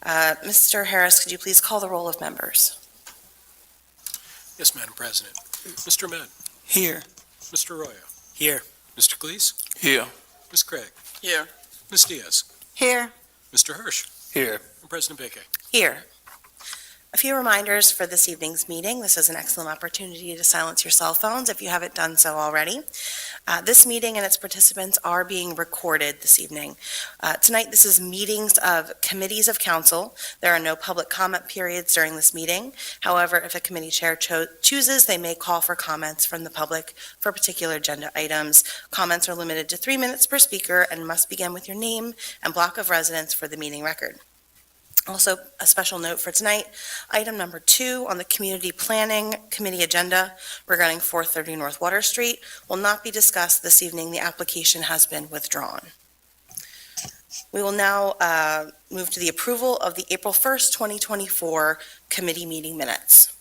Mr. Harris, could you please call the roll of members? Yes, Madam President. Mr. Ahmed. Here. Mr. Arroyo. Here. Mr. Cleese. Here. Ms. Craig. Here. Ms. Diaz. Here. Mr. Hirsch. Here. And President Baker. Here. A few reminders for this evening's meeting. This is an excellent opportunity to silence your cell phones if you haven't done so already. This meeting and its participants are being recorded this evening. Tonight, this is meetings of committees of council. There are no public comment periods during this meeting. However, if a committee chair chooses, they may call for comments from the public for particular agenda items. Comments are limited to 3 minutes per speaker and must begin with your name and block of residence for the meeting record. Also, a special note for tonight, item number 2 on the Community Planning Committee agenda regarding 430 North Water Street will not be discussed this evening. The application has been withdrawn. We will now move to the approval of the April 1st, 2024 committee meeting minutes.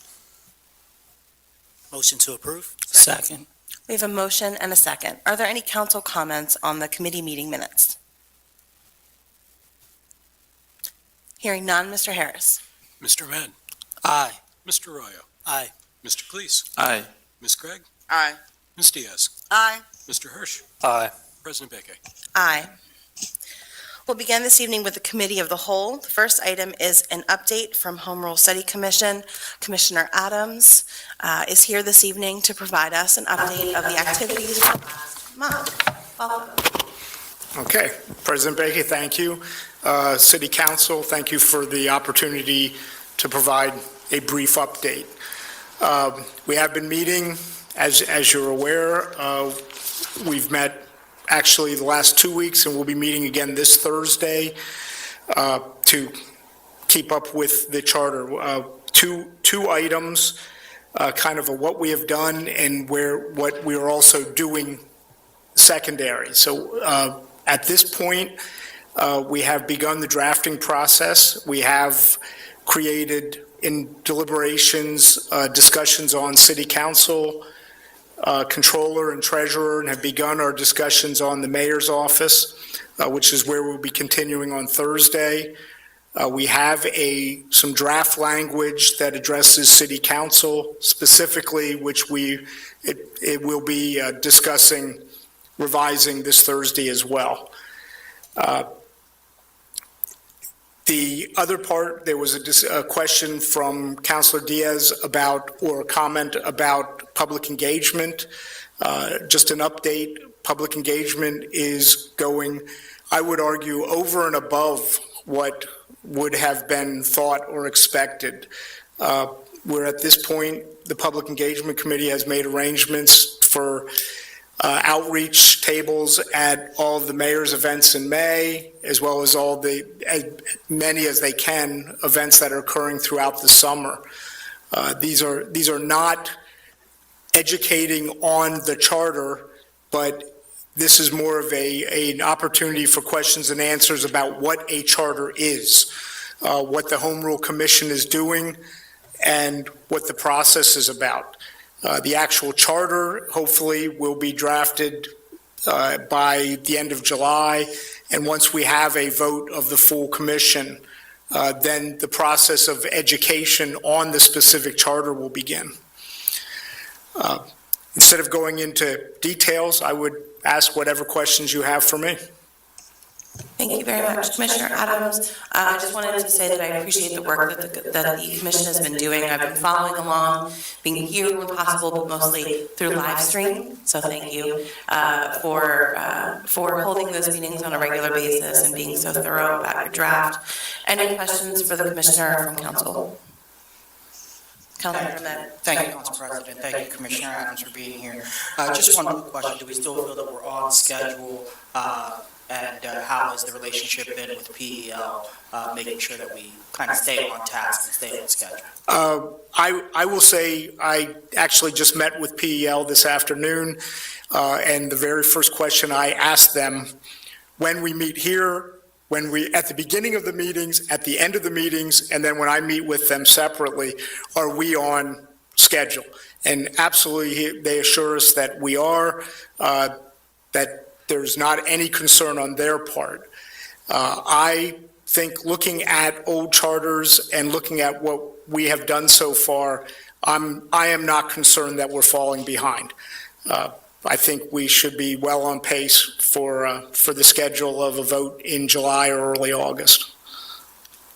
Motion to approve. Second. We have a motion and a second. Are there any council comments on the committee meeting minutes? Hearing none, Mr. Harris. Mr. Ahmed. Aye. Mr. Arroyo. Aye. Mr. Cleese. Aye. Ms. Craig. Aye. Ms. Diaz. Aye. Mr. Hirsch. Aye. President Baker. Aye. We'll begin this evening with the Committee of the Whole. The first item is an update from Home Rule Study Commission. Commissioner Adams is here this evening to provide us an update of the activities for last month. Welcome. Okay, President Baker, thank you. City Council, thank you for the opportunity to provide a brief update. We have been meeting, as you're aware, we've met actually the last 2 weeks, and we'll be meeting again this Thursday to keep up with the charter. Two items, kind of what we have done and what we are also doing secondary. So at this point, we have begun the drafting process. We have created in deliberations, discussions on City Council, Controller and Treasurer, and have begun our discussions on the Mayor's office, which is where we'll be continuing on Thursday. We have some draft language that addresses City Council specifically, which it will be discussing revising this Thursday as well. The other part, there was a question from Councilor Diaz or a comment about public engagement. Just an update, public engagement is going, I would argue, over and above what would have been thought or expected. We're at this point, the Public Engagement Committee has made arrangements for outreach tables at all of the mayor's events in May, as well as as many as they can, events that are occurring throughout the summer. These are not educating on the charter, but this is more of an opportunity for questions and answers about what a charter is, what the Home Rule Commission is doing, and what the process is about. The actual charter, hopefully, will be drafted by the end of July, and once we have a vote of the full commission, then the process of education on the specific charter will begin. Instead of going into details, I would ask whatever questions you have for me. Thank you very much, Commissioner Adams. I just wanted to say that I appreciate the work that the Commission has been doing. I've been following along, being here when possible, but mostly through live stream. So thank you for holding those meetings on a regular basis and being so thorough about your draft. Any questions for the Commissioner from Council? Councilor Ahmed. Thank you, Council President. Thank you, Commissioner Adams, for being here. Just one quick question. Do we still feel that we're on schedule? And how has the relationship been with PEL, making sure that we kind of stay on task and stay on schedule? I will say I actually just met with PEL this afternoon, and the very first question I asked them, when we meet here, at the beginning of the meetings, at the end of the meetings, and then when I meet with them separately, are we on schedule? And absolutely, they assure us that we are, that there's not any concern on their part. I think looking at old charters and looking at what we have done so far, I am not concerned that we're falling behind. I think we should be well on pace for the schedule of a vote in July or early August.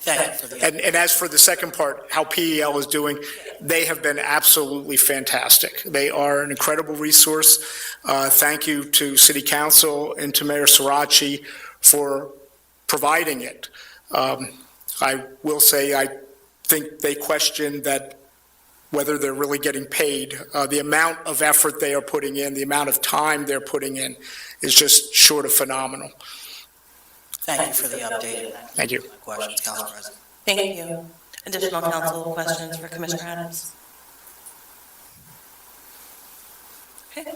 Thank you for the And as for the second part, how PEL is doing, they have been absolutely fantastic. They are an incredible resource. Thank you to City Council and to Mayor Sirachi for providing it. I will say, I think they question that whether they're really getting paid. The amount of effort they are putting in, the amount of time they're putting in is just short of phenomenal. Thank you for the update. Thank you. Questions, Council President? Thank you. Additional council questions for Commissioner Adams? Okay.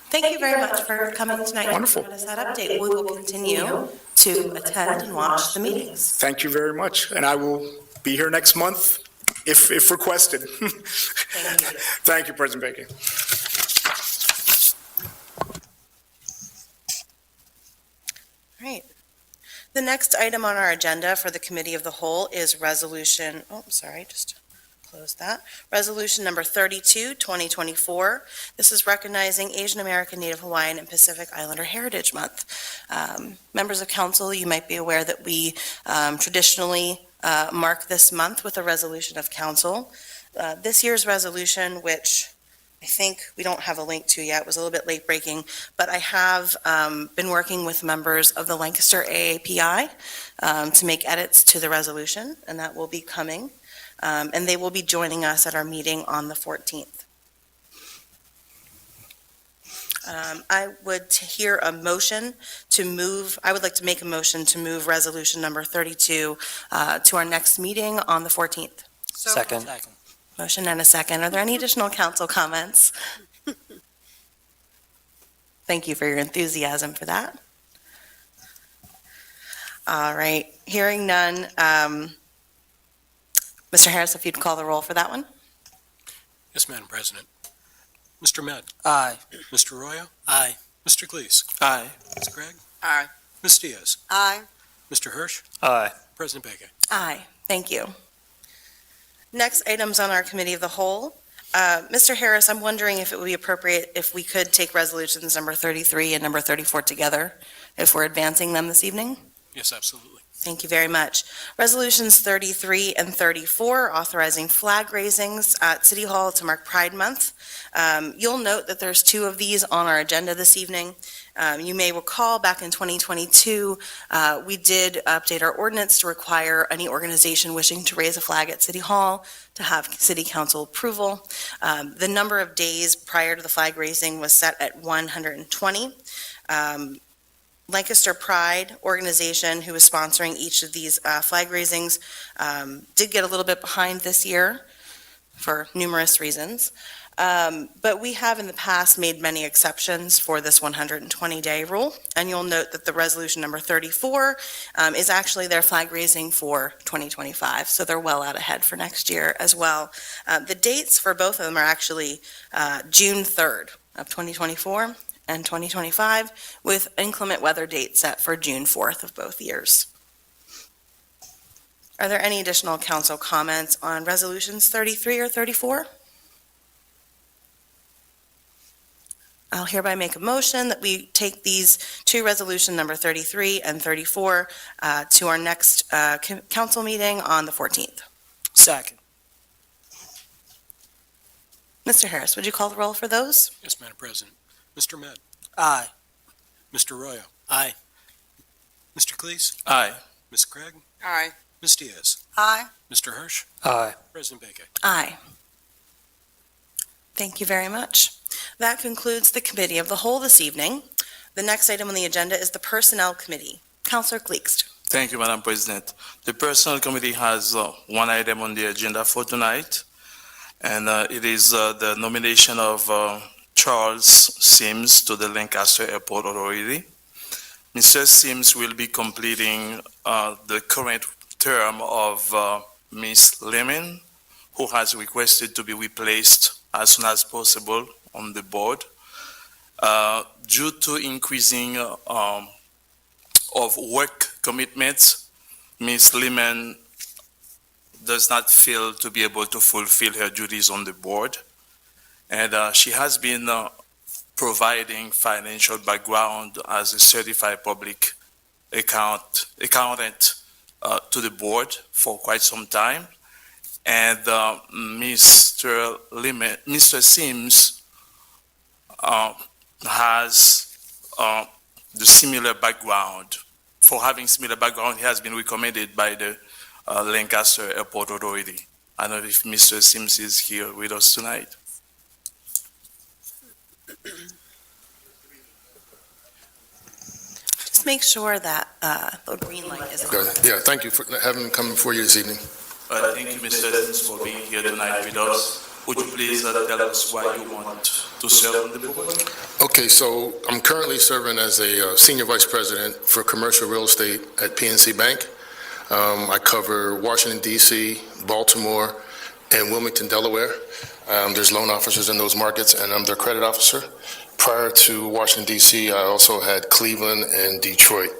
Thank you very much for coming tonight. Wonderful. And giving us that update. We will continue to attend and watch the meetings. Thank you very much, and I will be here next month if requested. Thank you. Thank you, President Baker. All right. The next item on our agenda for the Committee of the Whole is Resolution, just close that. Resolution number 32, 2024. This is recognizing Asian American, Native Hawaiian, and Pacific Islander Heritage Month. Members of council, you might be aware that we traditionally mark this month with a resolution of council. This year's resolution, which I think we don't have a link to yet, was a little bit late breaking, but I have been working with members of the Lancaster AAPI to make edits to the resolution, and that will be coming. And they will be joining us at our meeting on the 14th. I would hear a motion to move, I would like to make a motion to move resolution number 32 to our next meeting on the 14th. Second. Motion and a second. Are there any additional council comments? Thank you for your enthusiasm for that. All right, hearing none. Mr. Harris, if you'd call the roll for that one. Yes, Madam President. Mr. Med. Aye. Mr. Arroyo. Aye. Mr. Cleese. Aye. Ms. Craig. Aye. Ms. Diaz. Aye. Mr. Hirsch. Aye. President Baker. Aye, thank you. Next items on our Committee of the Whole. Mr. Harris, I'm wondering if it would be appropriate if we could take resolutions number 33 and number 34 together, if we're advancing them this evening? Yes, absolutely. Thank you very much. Resolutions 33 and 34, authorizing flag raisings at City Hall to mark Pride Month. You'll note that there's two of these on our agenda this evening. You may recall back in 2022, we did update our ordinance to require any organization wishing to raise a flag at City Hall to have City Council approval. The number of days prior to the flag raising was set at 120. Lancaster Pride organization, who is sponsoring each of these flag raisings, did get a little bit behind this year for numerous reasons. But we have in the past made many exceptions for this 120-day rule. And you'll note that the resolution number 34 is actually their flag raising for 2025. So they're well out ahead for next year as well. The dates for both of them are actually June 3rd of 2024 and 2025, with inclement weather dates set for June 4th of both years. Are there any additional council comments on resolutions 33 or 34? I'll hereby make a motion that we take these two resolution number 33 and 34 to our next council meeting on the 14th. Second. Mr. Harris, would you call the roll for those? Yes, Madam President. Mr. Med. Aye. Mr. Arroyo. Aye. Mr. Cleese. Aye. Ms. Craig. Aye. Ms. Diaz. Aye. Mr. Hirsch. Aye. President Baker. Aye. Thank you very much. That concludes the Committee of the Whole this evening. The next item on the agenda is the Personnel Committee. Councilor Gleekst. Thank you, Madam President. The Personnel Committee has one item on the agenda for tonight, and it is the nomination of Charles Sims to the Lancaster Airport Authority. Mr. Sims will be completing the current term of Ms. Lemon, who has requested to be replaced as soon as possible on the board. Due to increasing of work commitments, Ms. Lehman does not feel to be able to fulfill her duties on the board. And she has been providing financial background as a certified public accountant to the board for quite some time. And Mr. Sims has the similar background. For having similar background, he has been recommended by the Lancaster Airport Authority. I don't know if Mr. Sims is here with us tonight. Just make sure that the green light is on. Okay. Yeah, thank you for having me come before you this evening. Thank you, Mr. Sims, for being here tonight with us. Would you please tell us why you want to serve on the board? Okay, so I'm currently serving as a Senior Vice President for Commercial Real Estate at PNC Bank. I cover Washington, D.C., Baltimore, and Wilmington, Delaware. There's loan officers in those markets, and I'm their credit officer. Prior to Washington, D.C., I also had Cleveland and Detroit.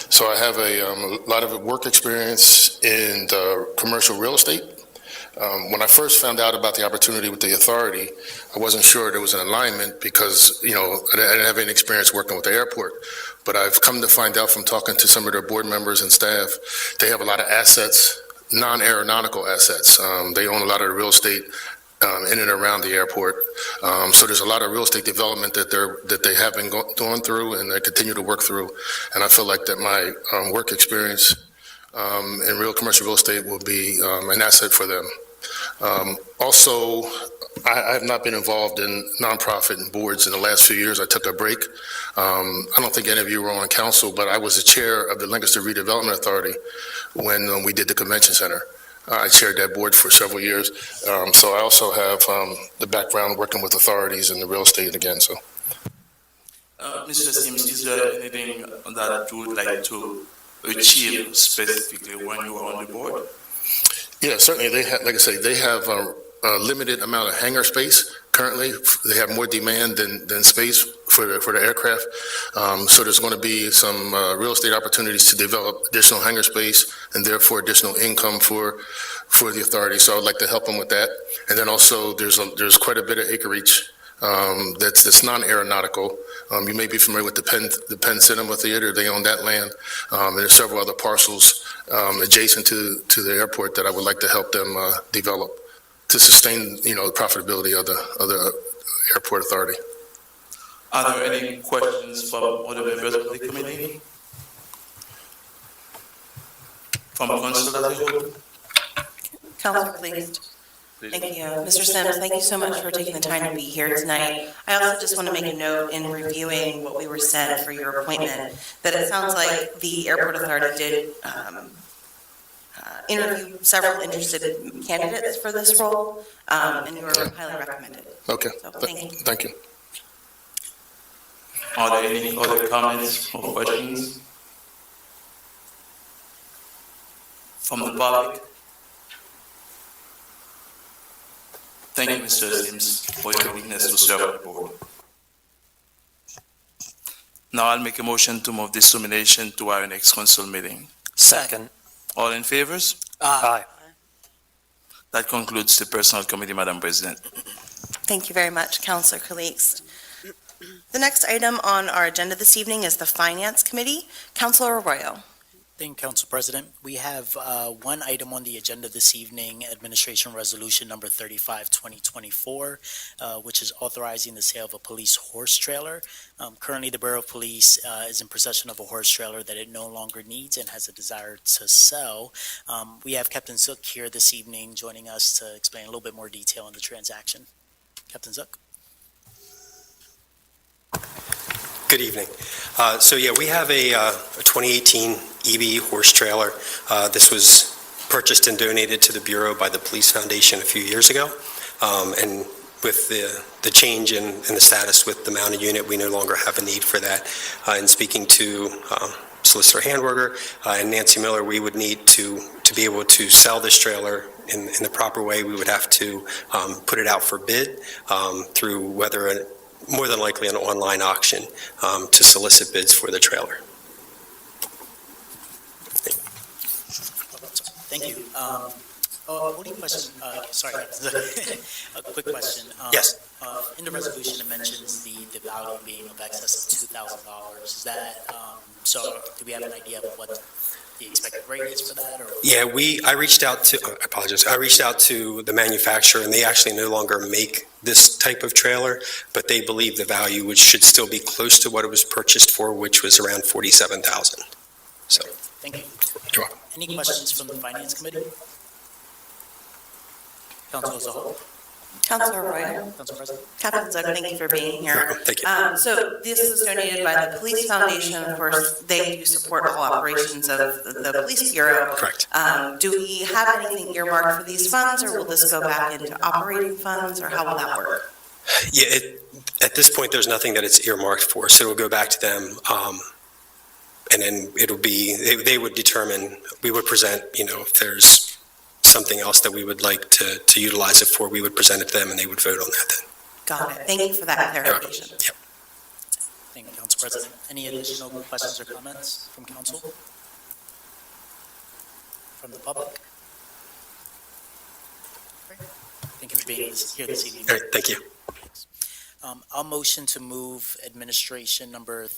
So I have a lot of work experience in commercial real estate. When I first found out about the opportunity with the authority, I wasn't sure there was an alignment because, I didn't have any experience working with the airport. But I've come to find out from talking to some of their board members and staff, they have a lot of assets, non-aeronautical assets. They own a lot of the real estate in and around the airport. So there's a lot of real estate development that they have been going through and they continue to work through. And I feel like that my work experience in real commercial real estate will be an asset for them. Also, I have not been involved in nonprofit and boards in the last few years. I took a break. I don't think any of you were on council, but I was the chair of the Lancaster Redevelopment Authority when we did the convention center. I chaired that board for several years. So I also have the background working with authorities in the real estate again. So, Mr. Sims, is there anything that you would like to achieve specifically when you are on the board? yeah, certainly they have, like I say, they have a limited amount of hangar space currently. They have more demand than space for the aircraft. So there's going to be some real estate opportunities to develop additional hangar space and therefore additional income for the authority. So I'd like to help them with that. And then also there's quite a bit of acreage that's non-aeronautical. You may be familiar with the Penn Cinema Theater. They own that land. And there's several other parcels adjacent to the airport that I would like to help them develop to sustain, the profitability of the airport authority. Are there any questions from other members of the committee? From Council as a whole? Councilor, please. Thank you. Mr. Sims, thank you so much for taking the time to be here tonight. I also just want to make a note in reviewing what we were said for your appointment, that it sounds like the airport authority did interview several interested candidates for this role, and you were highly recommended. Okay. So thank you. Thank you. Are there any other comments or questions from the public? Thank you, Mr. Sims, for your willingness to serve on the board. Now I'll make a motion to move this nomination to our next council meeting. Second. All in favors? Aye. That concludes the Personnel Committee, Madam President. Thank you very much, Councilor Calixte. The next item on our agenda this evening is the Finance Committee. Councilor Arroyo. Thank you, Council President. We have one item on the agenda this evening, Administration Resolution Number 35, 2024, which is authorizing the sale of a police horse trailer. Currently, the Borough of Police is in possession of a horse trailer that it no longer needs and has a desire to sell. We have Captain Zook here this evening joining us to explain a little bit more detail on the transaction. Captain Zook. Good evening. We have a 2018 EB horse trailer. This was purchased and donated to the Bureau by the Police Foundation a few years ago. And with the change in the status with the mounted unit, we no longer have a need for that. In speaking to Solicitor Handwerger and Nancy Miller, we would need to be able to sell this trailer in the proper way. We would have to put it out for bid through more than likely an online auction to solicit bids for the trailer. Thank you. Only question, sorry, a quick question. Yes. In the resolution, it mentions the value being of excess of $2,000. Is that, so do we have an idea of what the expected rate is for that, or? Yeah, I reached out to, I apologize, I reached out to the manufacturer, and they actually no longer make this type of trailer, but they believe the value should still be close to what it was purchased for, which was around $47,000. So, Thank you. You're welcome. Any questions from the Finance Committee? Council as a whole? Councilor Arroyo. Council President? Captain Zook, thank you for being You're here. welcome. Thank you. So this is donated by the Police Foundation. Of course, they do support all operations of the Police Bureau. Correct. Do we have anything earmarked for these funds, or will this go back into operating funds, or how will that work? Yeah, at this point, there's nothing that it's earmarked for, so it'll go back to them. And then it'll be, they would determine, we would present, if there's something else that we would like to utilize it for, we would present it to them and they would vote on that then. Got it. Thank you for that clarification. Yep. Thank you, Council President. Any additional questions or comments from council? From the public? Thank you for being here this evening. All right, thank you. I'll motion to move resolution number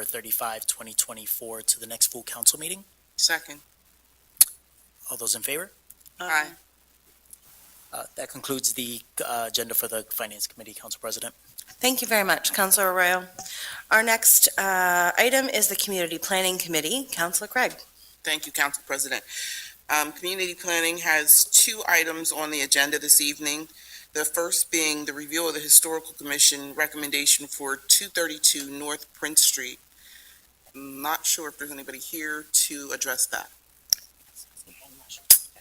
35, 2024 to the next full council meeting. Second. All those in favor? Aye. That concludes the agenda for the Finance Committee, Council President. Thank you very much, Councilor Arroyo. Our next item is the Community Planning Committee. Councilor Craig. Thank you, Council President. Community Planning has 2 items on the agenda this evening. The first being the review of the Historical Commission recommendation for 232 North Prince Street. I'm not sure if there's anybody here to address that.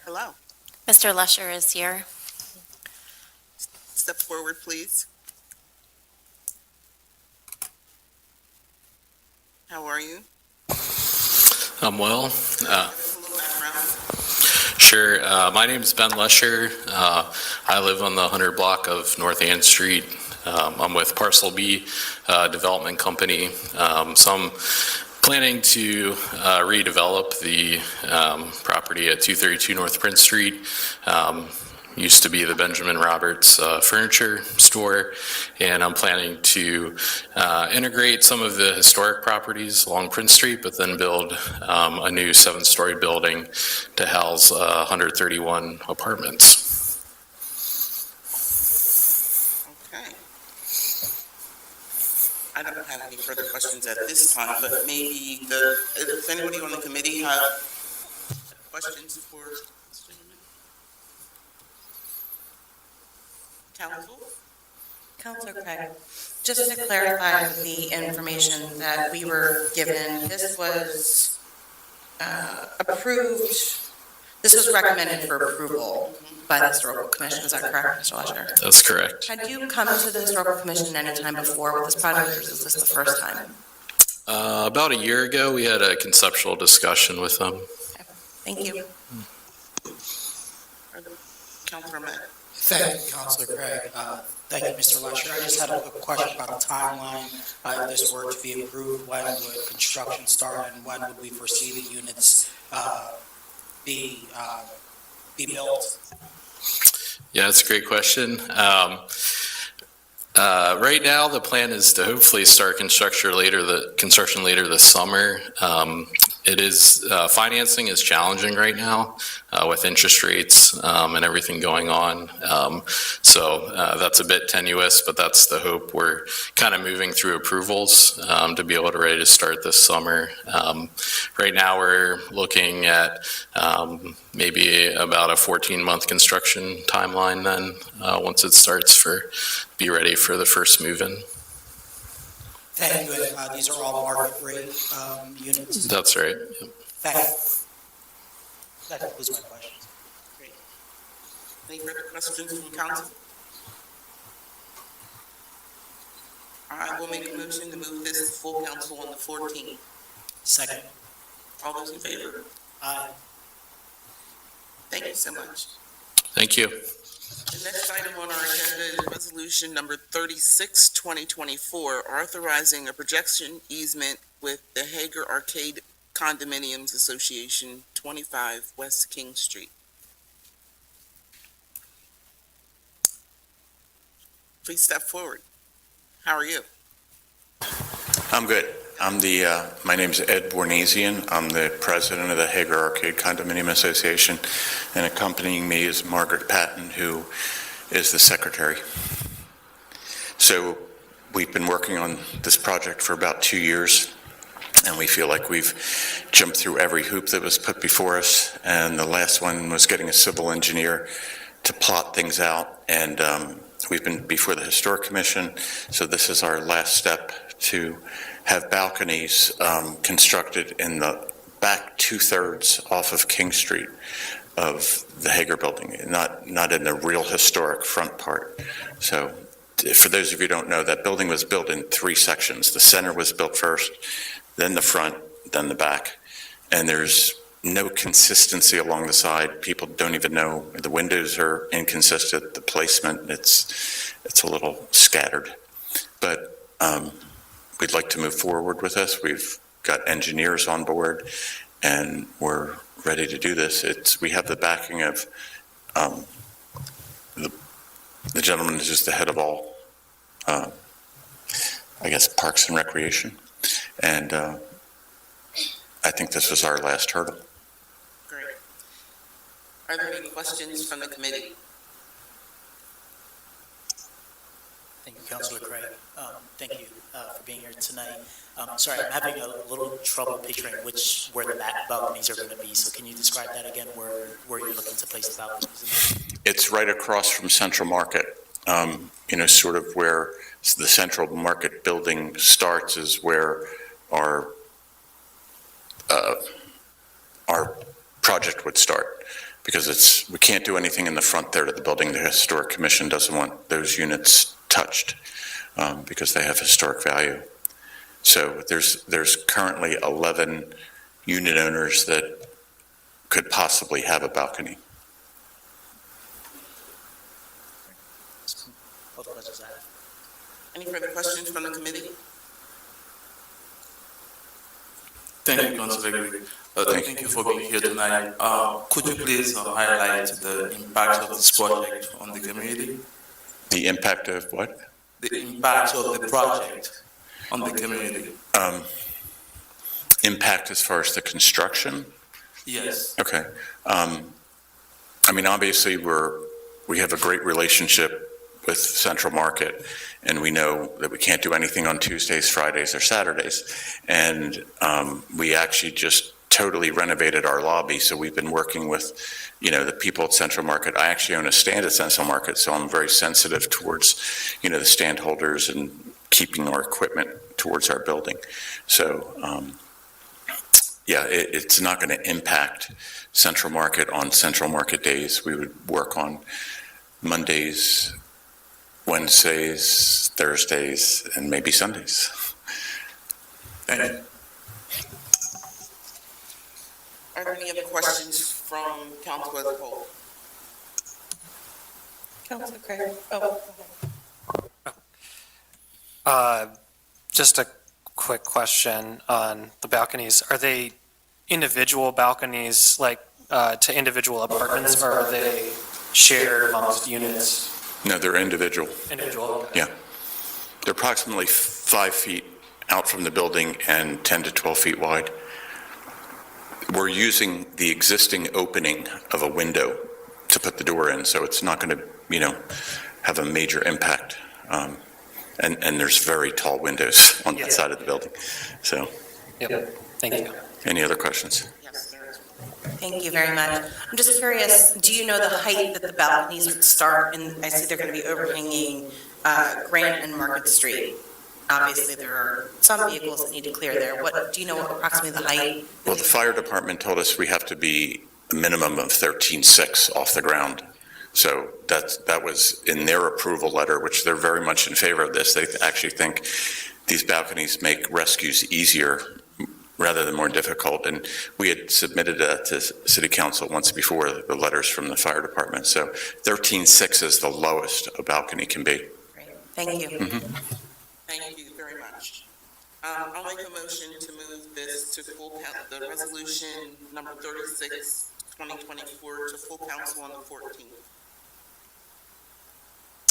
Hello. Mr. Lusher is here. Step forward, please. How are you? I'm well. Give us a little background. Sure. My name is Ben Lesher. I live on the 100 block of North Ann Street. I'm with Parcel B Development Company. So I'm planning to redevelop the property at 232 North Prince Street. Used to be the Benjamin Roberts furniture store, and I'm planning to integrate some of the historic properties along Prince Street, but then build a new 7-story building to house 131 apartments. Okay. I don't have any further questions at this time, but maybe does anybody on the committee have questions for this gentleman? Council? Councilor Craig, just to clarify the information that we were given, this was approved, this was recommended for approval by the Historical Commission, is that correct, Mr. Lesher? That's correct. Had you come to the Historical Commission any time before with this project, or is this the first time? About a year ago, we had a conceptual discussion with them. Thank you. Councilor Matt? Thank you, Councilor Craig. Thank you, Mr. Lusher. I just had a question about the timeline. If this were to be approved, when would construction start and when would we foresee the units be built? Yeah, that's a great question. Right now, the plan is to hopefully start construction later this summer. It is, financing is challenging right now with interest rates and everything going on. So that's a bit tenuous, but that's the hope. We're kind of moving through approvals to be able to ready to start this summer. Right now, we're looking at maybe about a 14-month construction timeline then, once it starts be ready for the first move-in. Thank you, and these are all market rate units? That's right. Yep. Thank you. That concludes my questions. Great. Any further questions from council? All right, we'll make a motion to move this to full council on the 14th. Second. All those in favor? Aye. Thank you so much. Thank you. The next item on our agenda is resolution number 36, 2024, authorizing a projection easement with the Hager Arcade Condominiums Association, 25 West King Street. Please step forward. How are you? I'm good. My name's Ed Bornesian. I'm the president of the Hager Arcade Condominium Association, and accompanying me is Margaret Patton, who is the secretary. So we've been working on this project for about 2 years, and we feel like we've jumped through every hoop that was put before us, and the last one was getting a civil engineer to plot things out, and we've been before the Historic Commission, so this is our last step to have balconies constructed in the back 2/3 off of King Street of the Hager Building, not in the real historic front part. So for those of you who don't know, that building was built in 3 sections. The center was built first, then the front, then the back. And there's no consistency along the side. People don't even know. The windows are inconsistent. The placement, it's a little scattered. But we'd like to move forward with this. We've got engineers on board, and we're ready to do this. We have the backing of the gentleman who's just the head of all, I guess, Parks and Recreation. And I think this was our last hurdle. Great. Are there any questions from the committee? Thank you, Councilor Craig. Thank you for being here tonight. Sorry, I'm having a little trouble picturing where the back balconies are going to be. So can you describe that again, where you're looking to place the balconies? It's right across from Central Market, sort of where the Central Market building starts is where our project would start, because we can't do anything in the front there to the building. The Historic Commission doesn't want those units touched because they have historic value. So there's currently 11 unit owners that could possibly have a balcony. Both questions I have. Any further questions from the committee? Thank you, Councilor Gregory. Thank you for being here tonight. Could you please highlight the impact of this project on the community? The impact of what? The impact of the project on the community? Impact as far as the construction? Yes. Okay. Obviously, we have a great relationship with Central Market, and we know that we can't do anything on Tuesdays, Fridays, or Saturdays. And we actually just totally renovated our lobby, so we've been working with, the people at Central Market. I actually own a stand at Central Market, so I'm very sensitive towards, the stand holders and keeping our equipment towards our building. So, it's not going to impact Central Market on Central Market days. We would work on Mondays, Wednesdays, Thursdays, and maybe Sundays. Thank you. Are there any other questions from council as a whole? Councilor Craig? Just a quick question on the balconies. Are they individual balconies, like to individual apartments, or are they shared amongst units? No, they're individual. Individual, okay. Yeah. They're approximately 5 feet out from the building and 10 to 12 feet wide. We're using the existing opening of a window to put the door in, so it's not going to, have a major impact. And there's very tall windows on that side of the building. So. Yep. Thank you. Any other questions? Yes, there is. Thank you very much. I'm just curious, do you know the height that the balconies would start? And I see they're going to be overhanging Grant and Market Street. Obviously, there are some vehicles that need to clear there. Do you know approximately the height? Well, the fire department told us we have to be a minimum of 13.6 off the ground. So that was in their approval letter, which they're very much in favor of this. They actually think these balconies make rescues easier rather than more difficult. And we had submitted that to City Council once before, the letters from the fire department. So 13.6 is the lowest a balcony can be. Great. Thank you. Mm-hmm. Thank you very much. I'll make a motion to move this to the resolution number 36, 2024, to full council on the 14th.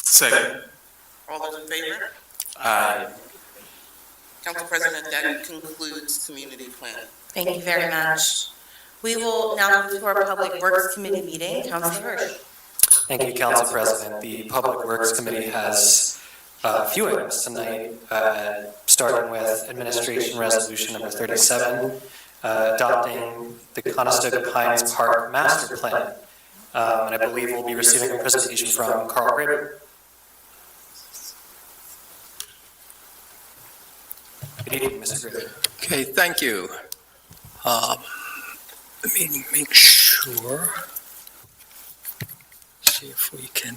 Second. All those in favor? Aye. Council President, that concludes community planning. Thank you very much. We will now move to our Public Works Committee meeting. Councilor Hirsch. Thank you, Council President. The Public Works Committee has a few items tonight, starting with Administration Resolution number 37, adopting the Conestoga Pines Park Master Plan. And I believe we'll be receiving a presentation from Carl Graber. Good evening, Mr. Graber. Okay, thank you. Let me make sure. See if we can.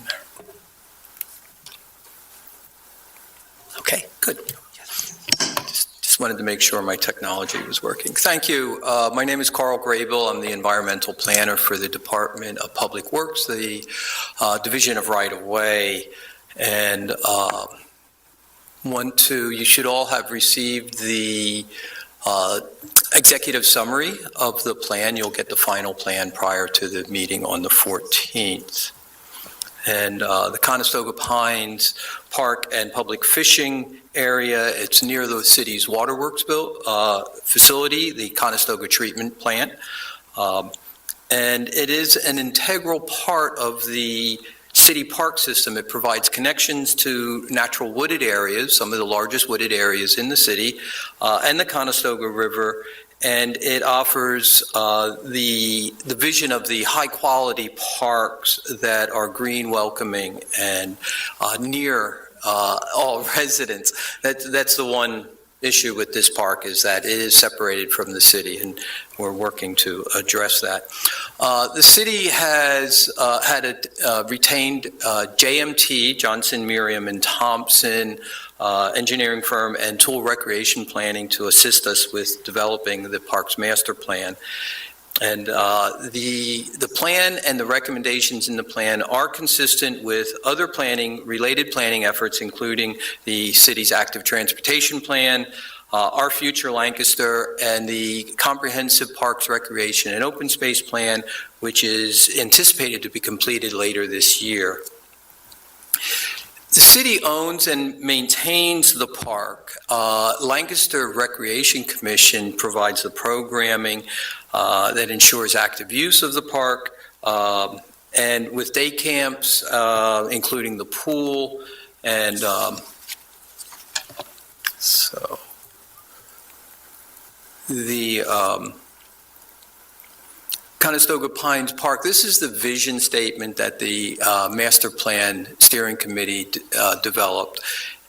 Okay, good. Just wanted to make sure my technology was working. Thank you. My name is Carl Grable. I'm the environmental planner for the Department of Public Works, the Division of Right-of-Way. And you should all have received the executive summary of the plan. You'll get the final plan prior to the meeting on the 14th. And the Conestoga Pines Park and Public Fishing Area, it's near the city's waterworks facility, the Conestoga Treatment Plant. And it is an integral part of the city park system. It provides connections to natural wooded areas, some of the largest wooded areas in the city, and the Conestoga River. And it offers the vision of the high-quality parks that are green, welcoming, and near all residents. That's the one issue with this park, is that it is separated from the city, and we're working to address that. The city has had a retained JMT, Johnson, Miriam, and Thompson engineering firm and Tool Recreation Planning to assist us with developing the park's master plan. And the plan and the recommendations in the plan are consistent with other related planning efforts, including the city's active transportation plan, our future Lancaster, and the comprehensive parks, recreation, and open space plan, which is anticipated to be completed later this year. The city owns and maintains the park. Lancaster Recreation Commission provides the programming that ensures active use of the park, and with day camps, including the pool, and so the Conestoga Pines Park, this is the vision statement that the Master Plan Steering Committee developed.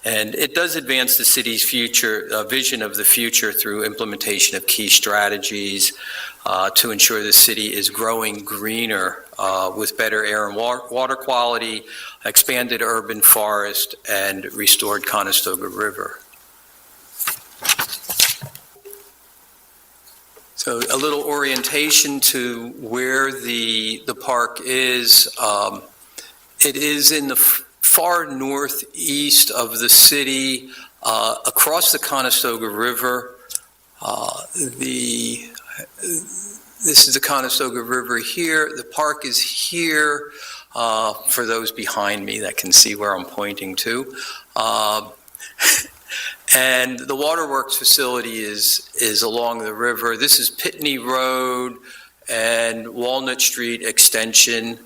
And it does advance the city's vision of the future through implementation of key strategies to ensure the city is growing greener with better air and water quality, expanded urban forest, and restored Conestoga River. So a little orientation to where the park is. It is in the far northeast of the city, across the Conestoga River. This is the Conestoga River here. The park is here, for those behind me that can see where I'm pointing to. And the waterworks facility is along the river. This is Pitney Road and Walnut Street extension.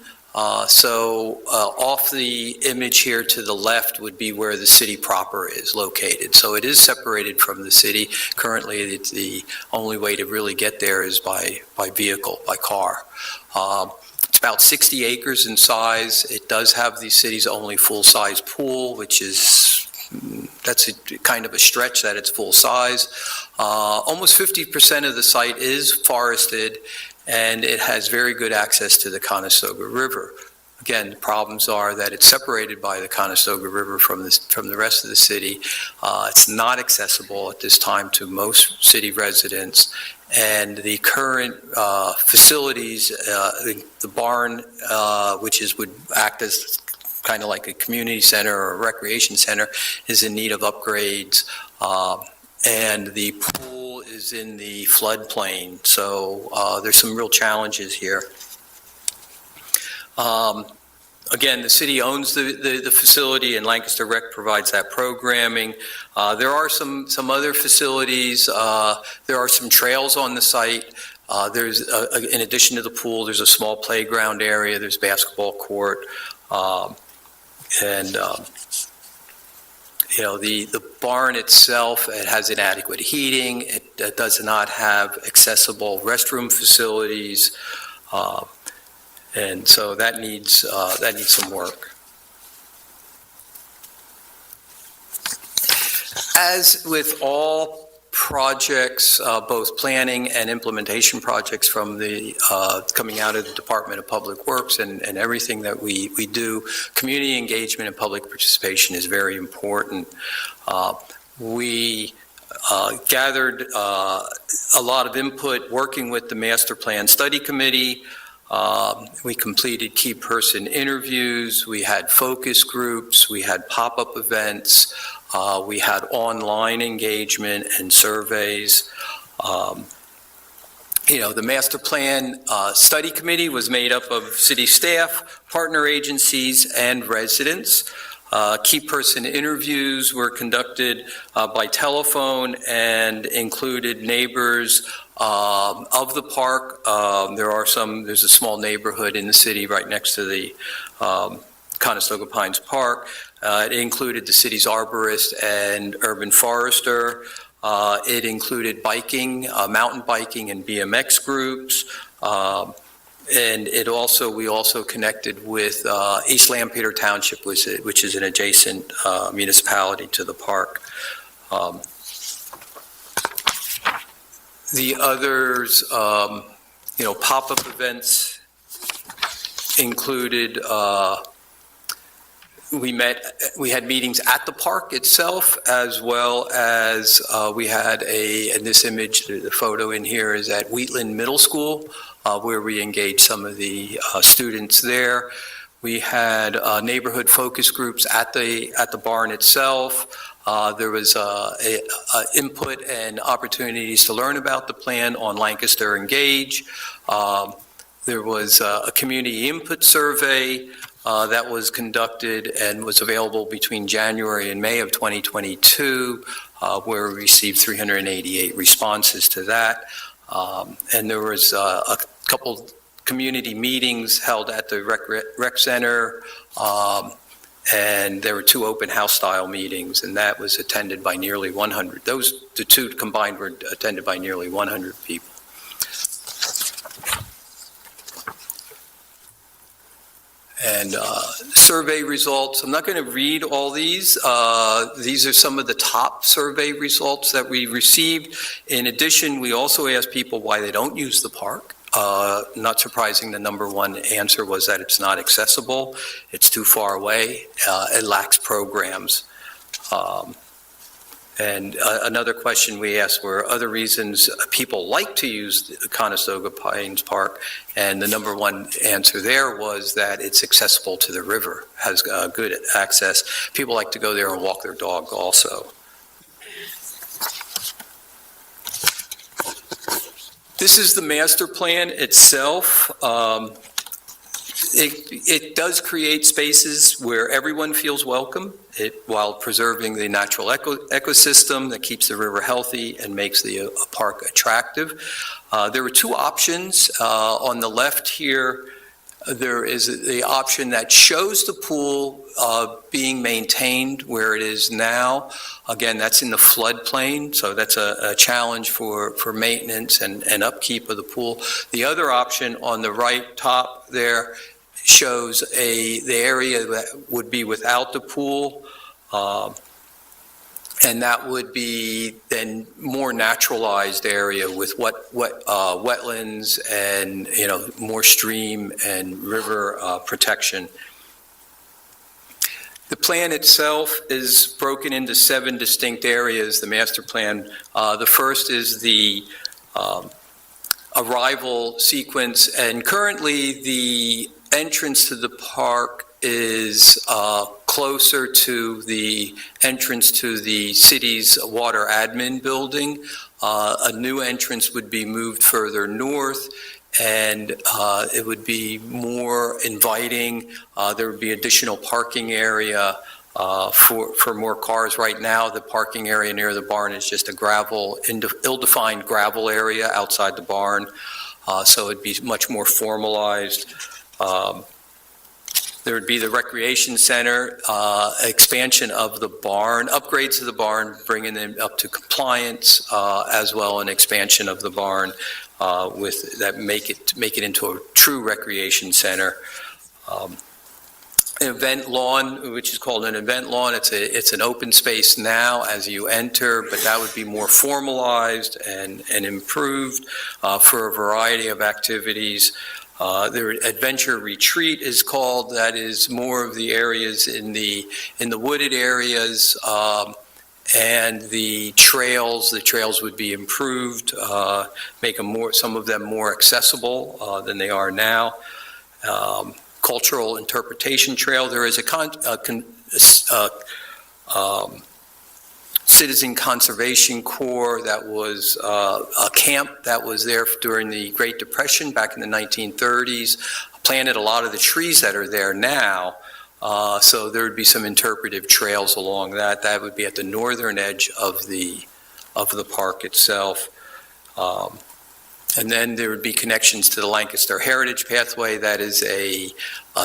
So off the image here to the left would be where the city proper is located. So it is separated from the city. Currently, the only way to really get there is by vehicle, by car. It's about 60 acres in size. It does have the city's only full-size pool, which is that's kind of a stretch that it's full size. Almost 50% of the site is forested, and it has very good access to the Conestoga River. Again, the problems are that it's separated by the Conestoga River from the rest of the city. It's not accessible at this time to most city residents, and the current facilities, the barn, which would act as kind of like a community center or a recreation center, is in need of upgrades. and the pool is in the floodplain, so there's some real challenges here. Again, the city owns the facility, and Lancaster Rec provides that programming. There are some other facilities. There are some trails on the site. There's, in addition to the pool, there's a small playground area. There's basketball court, and the barn itself, it has inadequate heating. It does not have accessible restroom facilities. And so that needs some work. As with all projects, both planning and implementation projects from the coming out of the Department of Public Works and everything that we do, community engagement and public participation is very important. We gathered a lot of input working with the Master Plan Study Committee. We completed key person interviews, we had focus groups, we had pop-up events, we had online engagement and surveys. The Master Plan Study Committee was made up of city staff, partner agencies, and residents. Key person interviews were conducted by telephone and included neighbors of the park. There's a small neighborhood in the city right next to the Conestoga Pines Park. It included the city's arborist and urban forester. It included biking, mountain biking and BMX groups. And we also connected with East Lampeter Township, which is an adjacent municipality to the park. The others, pop-up events included, we had meetings at the park itself, as well as we had in this image, the photo in here is at Wheatland Middle School, where we engaged some of the students there. We had neighborhood focus groups at the barn itself. There was input and opportunities to learn about the plan on Lancaster Engage. There was a community input survey that was conducted and was available between January and May of 2022, where we received 388 responses to that. And there was a couple community meetings held at the rec center, and there were 2 open house style meetings, and that was attended by nearly 100. The 2 combined were attended by nearly 100 people. And survey results, I'm not going to read all these. These are some of the top survey results that we received. In addition, we also asked people why they don't use the park. Not surprising, the number one answer was that it's not accessible, it's too far away, it lacks programs. And another question we asked were other reasons people like to use the Conestoga Pines Park, and the number one answer there was that it's accessible to the river, has good access. People like to go there and walk their dog also. This is the master plan itself. It does create spaces where everyone feels welcome, while preserving the natural ecosystem that keeps the river healthy and makes the park attractive. There were 2 options. On the left here, there is the option that shows the pool being maintained where it is now. Again, that's in the floodplain, so that's a challenge for maintenance and upkeep of the pool. The other option on the right top there shows the area that would be without the pool, and that would be then more naturalized area with wetlands and more stream and river protection. The plan itself is broken into 7 distinct areas, the master plan. The first is the arrival sequence, and currently the entrance to the park is closer to the entrance to the city's water admin building. A new entrance would be moved further north, and it would be more inviting. There would be additional parking area for more cars. Right now, the parking area near the barn is just a ill-defined gravel area outside the barn, so it'd be much more formalized. There would be the recreation center, expansion of the barn, upgrades to the barn, bringing them up to compliance, as well an expansion of the barn with that make it into a true recreation center. An event lawn, which is called an event lawn. It's an open space now as you enter, but that would be more formalized and improved for a variety of activities. The Adventure Retreat is called. That is more of the areas in the wooded areas, and the trails. The trails would be improved, make them some of them more accessible than they are now. Cultural Interpretation Trail. There is a Citizen Conservation Corps that was a camp that was there during the Great Depression back in the 1930s, planted a lot of the trees that are there now, so there would be some interpretive trails along that. That would be at the northern edge of the park itself. And then there would be connections to the Lancaster Heritage Pathway. That is a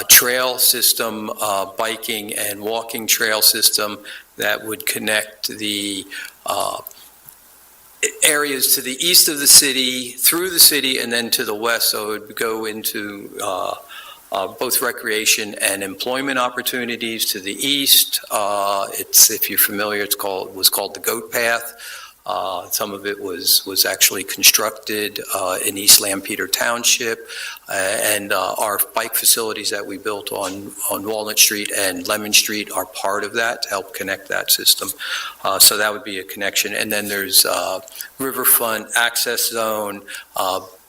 trail system, biking and walking trail system that would connect the areas to the east of the city, through the city, and then to the west. So it would go into both recreation and employment opportunities to the east. If you're familiar, was called the Goat Path. Some of it was actually constructed in East Lampeter Township, and our bike facilities that we built on Walnut Street and Lemon Street are part of that to help connect that system. So that would be a connection. And then there's Riverfront Access Zone,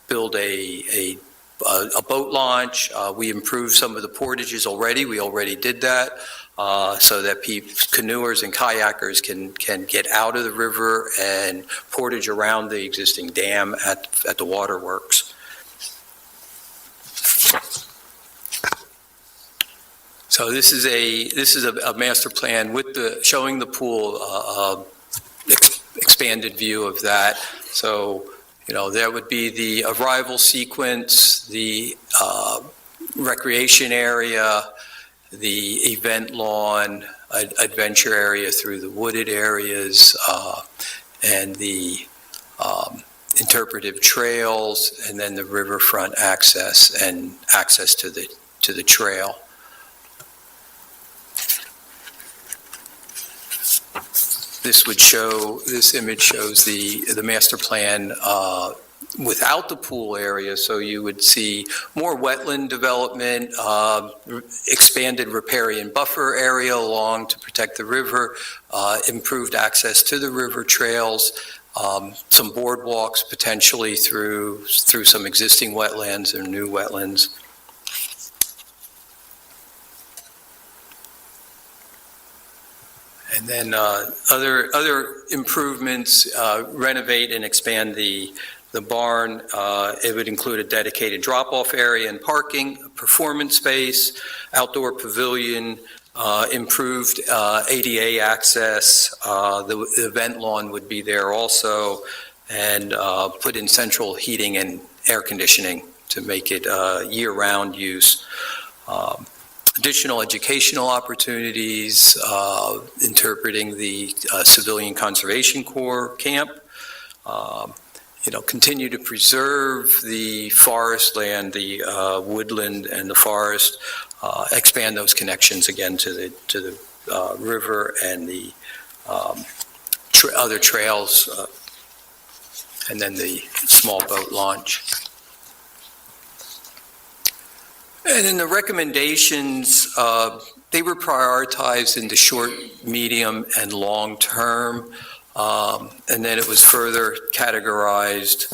build a boat launch. We improved some of the portages already. We already did that. So that canoers and kayakers can get out of the river and portage around the existing dam at the waterworks. So this is a master plan with showing the pool, expanded view of that. So there would be the arrival sequence, the recreation area, the event lawn, adventure area through the wooded areas, and the interpretive trails, and then the riverfront access and access to the trail. This image shows the master plan without the pool area, so you would see more wetland development, expanded riparian buffer area along to protect the river, improved access to the river trails, some boardwalks potentially through some existing wetlands or new wetlands. And then other improvements, renovate and expand the barn. It would include a dedicated drop-off area and parking, performance space, outdoor pavilion, improved ADA access. The event lawn would be there also, and put in central heating and air conditioning to make it year-round use. Additional educational opportunities, interpreting the Civilian Conservation Corps camp. Continue to preserve the forest land, the woodland and the forest, expand those connections again to the river and the other trails, and then the small boat launch. And then the recommendations, they were prioritized into short, medium, and long term. And then it was further categorized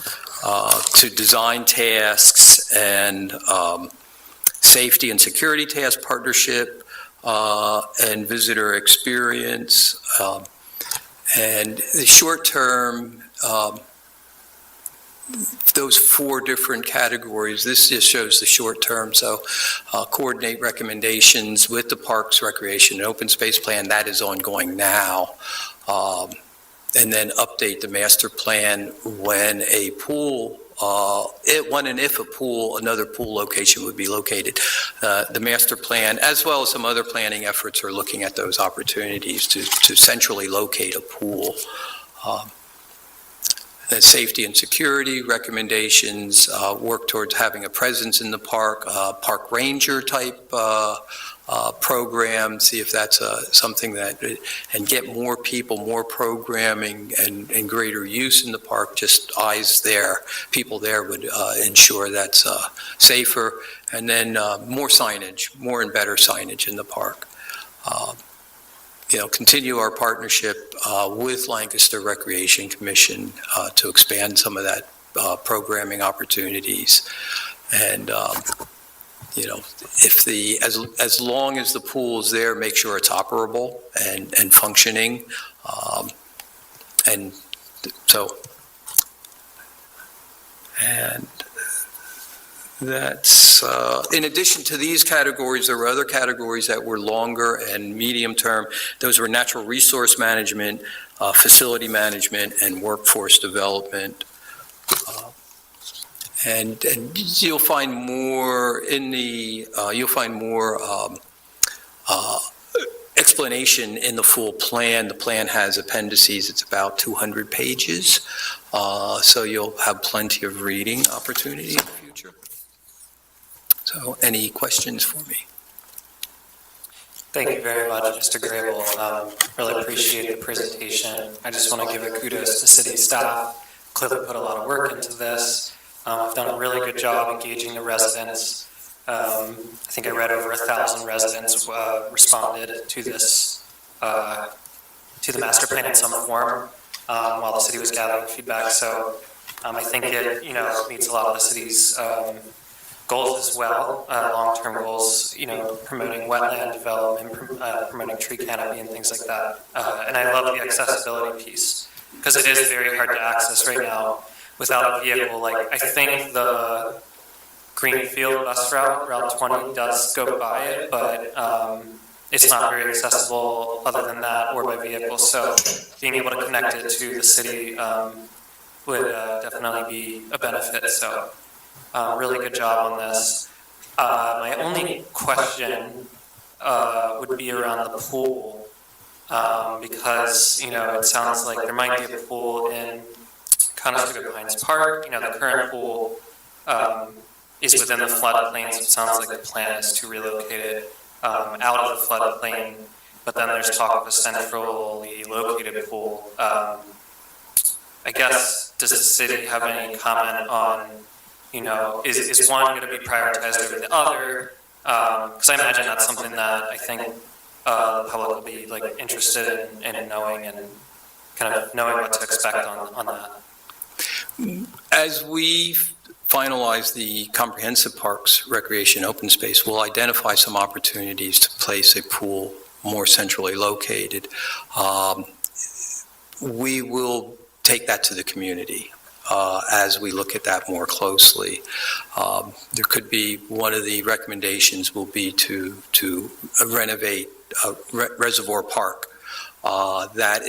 to design tasks and Safety and Security Task Partnership, and Visitor Experience. And the short term, those 4 different categories, this just shows the short term. So coordinate recommendations with the Parks, Recreation, and Open Space Plan, that is ongoing now. And then update the master plan when a pool, when and if another pool location would be located. The master plan, as well as some other planning efforts, are looking at those opportunities to centrally locate a pool. The safety and security recommendations work towards having a presence in the park, park ranger type program, see if that's something that, and get more people, more programming and greater use in the park. Just eyes there, people there would ensure that's safer. And then more signage, more and better signage in the park. Continue our partnership with Lancaster Recreation Commission to expand some of that programming opportunities. And, as long as the pool is there, make sure it's operable and functioning. And that's, in addition to these categories, there were other categories that were longer and medium term. Those were natural resource management, facility management, and workforce development. And you'll find more in the, explanation in the full plan. The plan has appendices. It's about 200 pages. So you'll have plenty of reading opportunity in the future. So any questions for me? Thank you very much, Mr. Grable. Really appreciate the presentation. I just want to give a kudos to city staff. Clearly put a lot of work into this. I've done a really good job engaging the residents. I think I read over 1,000 residents responded to this, to the master plan in some form while the city was gathering feedback. So I think it, meets a lot of the city's goals as well, long-term goals, promoting wetland development, promoting tree canopy and things like that. And I love the accessibility piece because it is very hard to access right now without a vehicle. Like, I think the Greenfield bus route, Route 20, does go by it, but it's not very accessible other than that or by vehicle. So being able to connect it to the city would definitely be a benefit. So really good job on this. My only question would be around the pool, because, it sounds like there might be a pool in Conestoga Pines Park. The current pool is within the floodplain, so it sounds like the plan is to relocate it out of the floodplain, but then there's talk of a centrally located pool. I guess, does the city have any comment on, is one going to be prioritized over the other? Because I imagine that's something that I think the public will be interested in knowing and kind of knowing what to expect on that. As we finalize the comprehensive parks, recreation, open space, we'll identify some opportunities to place a pool more centrally located. We will take that to the community as we look at that more closely. There could be, one of the recommendations will be to renovate Reservoir Park. That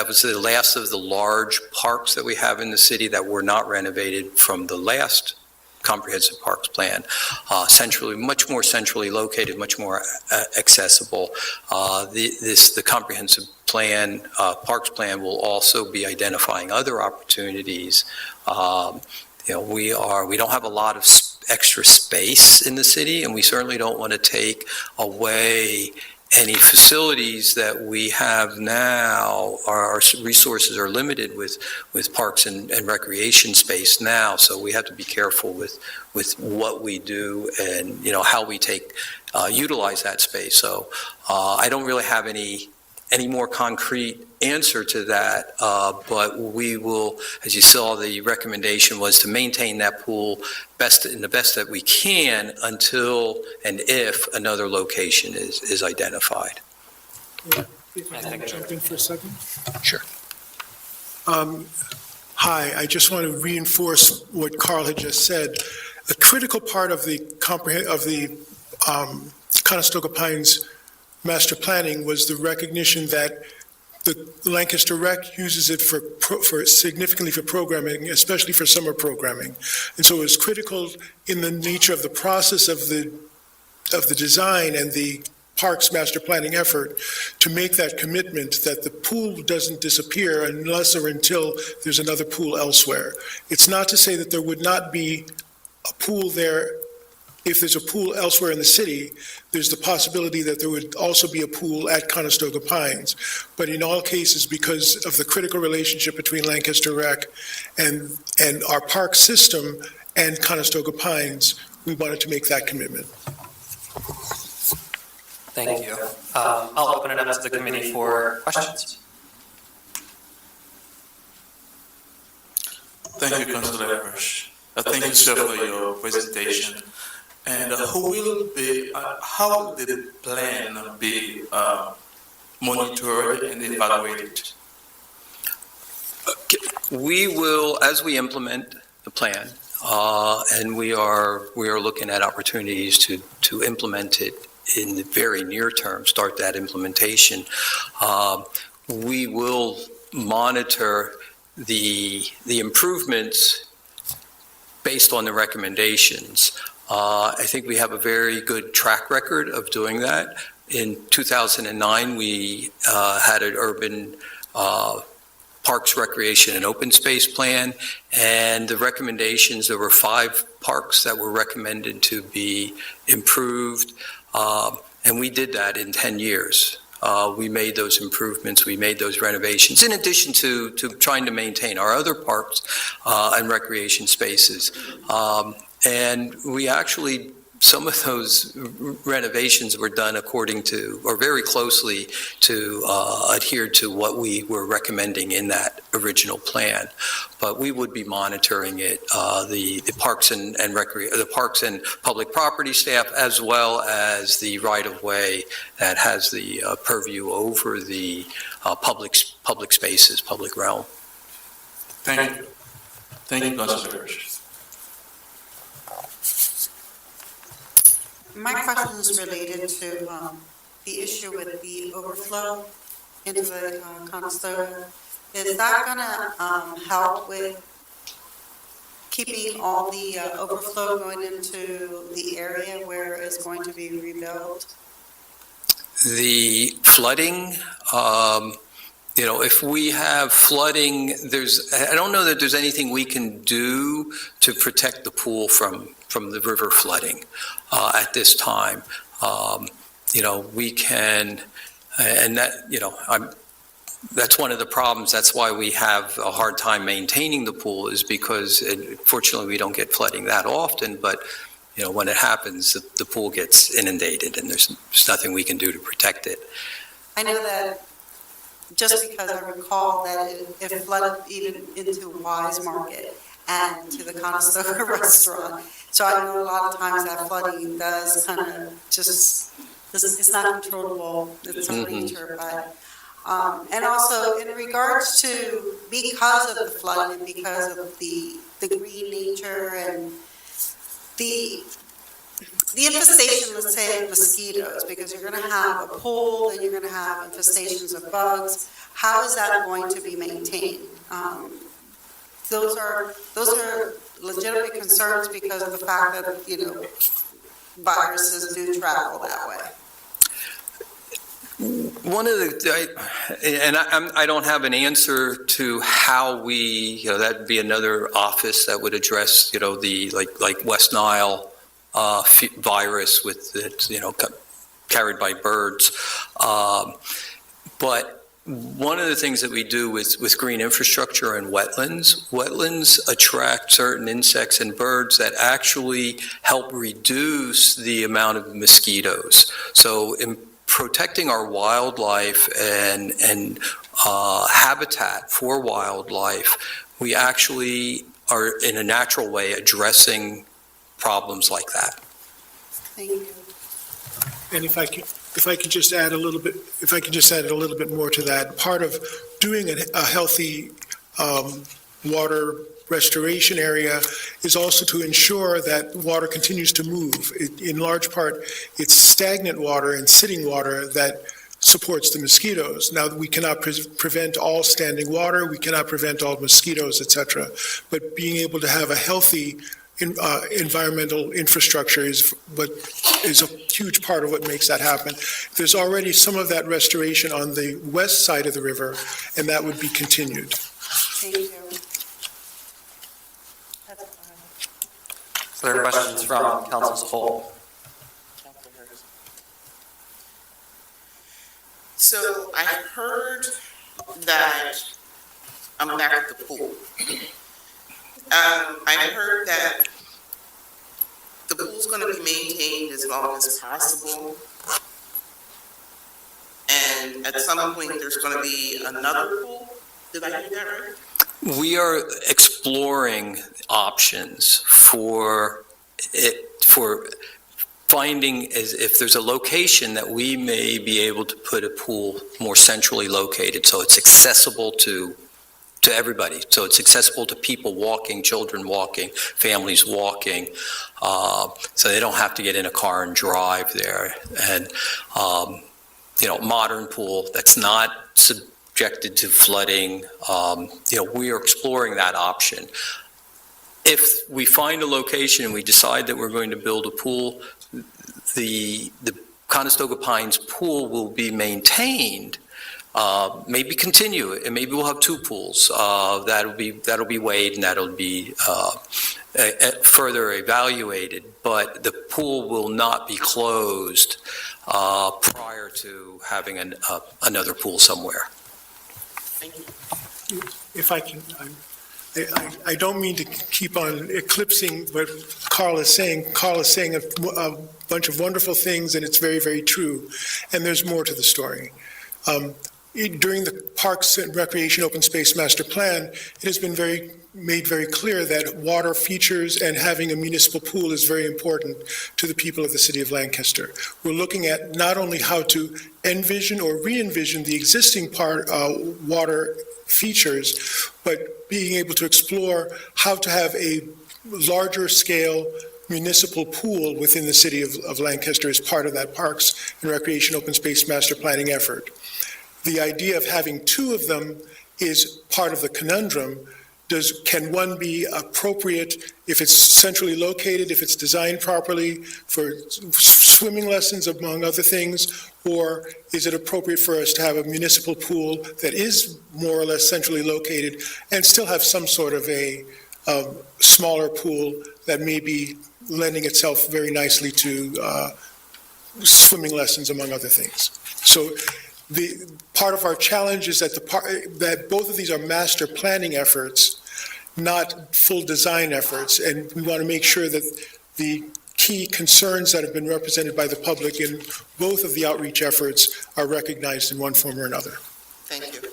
was the last of the large parks that we have in the city that were not renovated from the last comprehensive parks plan. Much more centrally located, much more accessible. The comprehensive plan, parks plan, will also be identifying other opportunities. We don't have a lot of extra space in the city, and we certainly don't want to take away any facilities that we have now. Our resources are limited with parks and recreation space now, so we have to be careful with what we do and how we utilize that space. So I don't really have any any more concrete answer to that, but we will, as you saw, the recommendation was to maintain that pool in the best that we can until and if another location is identified. If I can jump in for a second? Sure. Hi, I just want to reinforce what Carl had just said. A critical part of the Conestoga Pines master planning was the recognition that the Lancaster Rec uses it for significantly for programming, especially for summer programming. And so it was critical in the nature of the process of the design and the Parks master planning effort to make that commitment that the pool doesn't disappear unless or until there's another pool elsewhere. It's not to say that there would not be a pool there. If there's a pool elsewhere in the city, there's the possibility that there would also be a pool at Conestoga Pines. But in all cases, because of the critical relationship between Lancaster Rec and our park system and Conestoga Pines, we wanted to make that commitment. Thank you. I'll open it up to the committee for questions. Thank you, Councilor Hirsch. Thank you, sir, for your presentation. And how will the plan be monitored and evaluated? We will, as we implement the plan, and we are looking at opportunities to implement it in the very near term, start that implementation. We will monitor the improvements based on the recommendations. I think we have a very good track record of doing that. In 2009, we had an urban parks, recreation, and open space plan, and the recommendations, there were 5 parks that were recommended to be improved, and we did that in 10 years. We made those improvements, we made those renovations, in addition to trying to maintain our other parks and recreation spaces. And we actually, some of those renovations were done according to, or very closely to adhere to what we were recommending in that original plan. But we would be monitoring it, the parks and the parks and public property staff, as well as the right-of-way that has the purview over the public spaces, public realm. Thank you. Thank you, Councilor Hirsch. My question is related to the issue with the overflow into the Conestoga. Is that going to help with keeping all the overflow going into the area where it's going to be rebuilt? The flooding, if we have flooding, I don't know that there's anything we can do to protect the pool from the river flooding at this time. We can, and that, that's one of the problems. That's why we have a hard time maintaining the pool, is because, fortunately, we don't get flooding that often, but when it happens, the pool gets inundated and there's nothing we can do to protect it. I know that just because I recall that it flooded even into Wise Market and to the Conestoga restaurant. So I know a lot of times that flooding does kind of just, it's not controllable, it's a nature, but, and also in regards to, because of the flooding and because of the green nature and the infestation, let's say, of mosquitoes, because you're going to have a pool and you're going to have infestations of bugs. How is that going to be maintained? Those are legitimate concerns because of the fact that, viruses do travel that way. One of I don't have an answer to how we, that'd be another office that would address, the, like West Nile virus with it, carried by birds. But one of the things that we do with green infrastructure and wetlands attract certain insects and birds that actually help reduce the amount of mosquitoes. So protecting our wildlife and habitat for wildlife, we actually are in a natural way addressing problems like that. Thank you. And if I could just add a little bit, more to that, part of doing a healthy water restoration area is also to ensure that water continues to move. In large part, it's stagnant water and sitting water that supports the mosquitoes. Now, we cannot prevent all standing water, we cannot prevent all mosquitoes, et cetera, but being able to have a healthy environmental infrastructure is a huge part of what makes that happen. There's already some of that restoration on the west side of the river, and that would be continued. Thank you. So there are questions from council as a whole. So I heard that, I'm back at the pool. I heard that the pool's gonna be maintained as long as possible. And at some point, there's gonna be another pool? Did I hear that right? We are exploring options for finding if there's a location that we may be able to put a pool more centrally located, so it's accessible to everybody. So it's accessible to people walking, children walking, families walking, so they don't have to get in a car and drive there. And, modern pool that's not subjected to flooding, we are exploring that option. If we find a location and we decide that we're going to build a pool, the Conestoga Pines pool will be maintained, maybe continue, and maybe we'll have two pools. That'll be weighed and that'll be further evaluated, but the pool will not be closed prior to having another pool somewhere. Thank you. If I can, I don't mean to keep on eclipsing what Carl is saying. Carl is saying a bunch of wonderful things, and it's very, very true. And there's more to the story. During the Parks and Recreation Open Space Master Plan, it has been made very clear that water features and having a municipal pool is very important to the people of the city of Lancaster. We're looking at not only how to envision or re-envision the existing water features, but being able to explore how to have a larger scale municipal pool within the city of Lancaster as part of that Parks and Recreation Open Space Master Planning effort. The idea of having two of them is part of the conundrum. Can one be appropriate if it's centrally located, if it's designed properly for swimming lessons, among other things, or is it appropriate for us to have a municipal pool that is more or less centrally located and still have some sort of a smaller pool that may be lending itself very nicely to swimming lessons, among other things? So the part of our challenge is that both of these are master planning efforts, not full design efforts, and we want to make sure that the key concerns that have been represented by the public in both of the outreach efforts are recognized in one form or another. Thank you.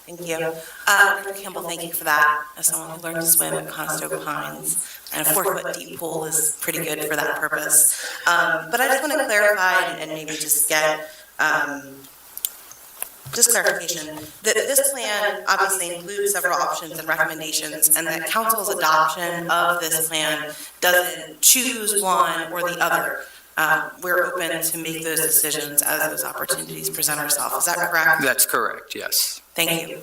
Thank you. Dr. Campbell, thank you for that. As someone who learned to swim at Conestoga Pines, and a 4-foot deep pool is pretty good for that purpose. But I just want to clarify and maybe just get just clarification that this plan obviously includes several options and recommendations, and that council's adoption of this plan doesn't choose one or the other. We're open to make those decisions as those opportunities present ourselves. Is that correct? That's correct, yes. Thank you.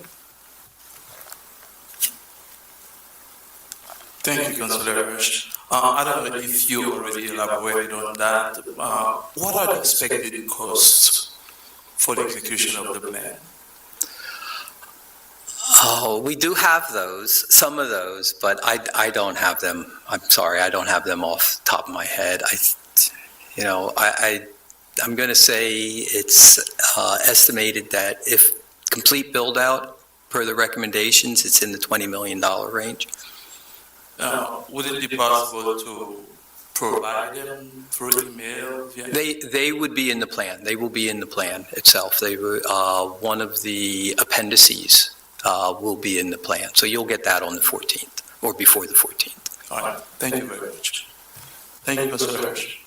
Thank you, Councilor Rush. I don't know if you already elaborated on that. What are the expected costs for the execution of the plan? Oh, we do have those, some of those, but I don't have them. I'm sorry, I don't have them off the top of my head. I'm going to say it's estimated that if complete build out per the recommendations, it's in the $20 million range. Would it be possible to provide them through email? They would be in the plan. They will be in the plan itself. They were, one of the appendices will be in the plan. So you'll get that on the 14th or before the 14th. All right, thank you very much. Thank you, Mr. Hirsch.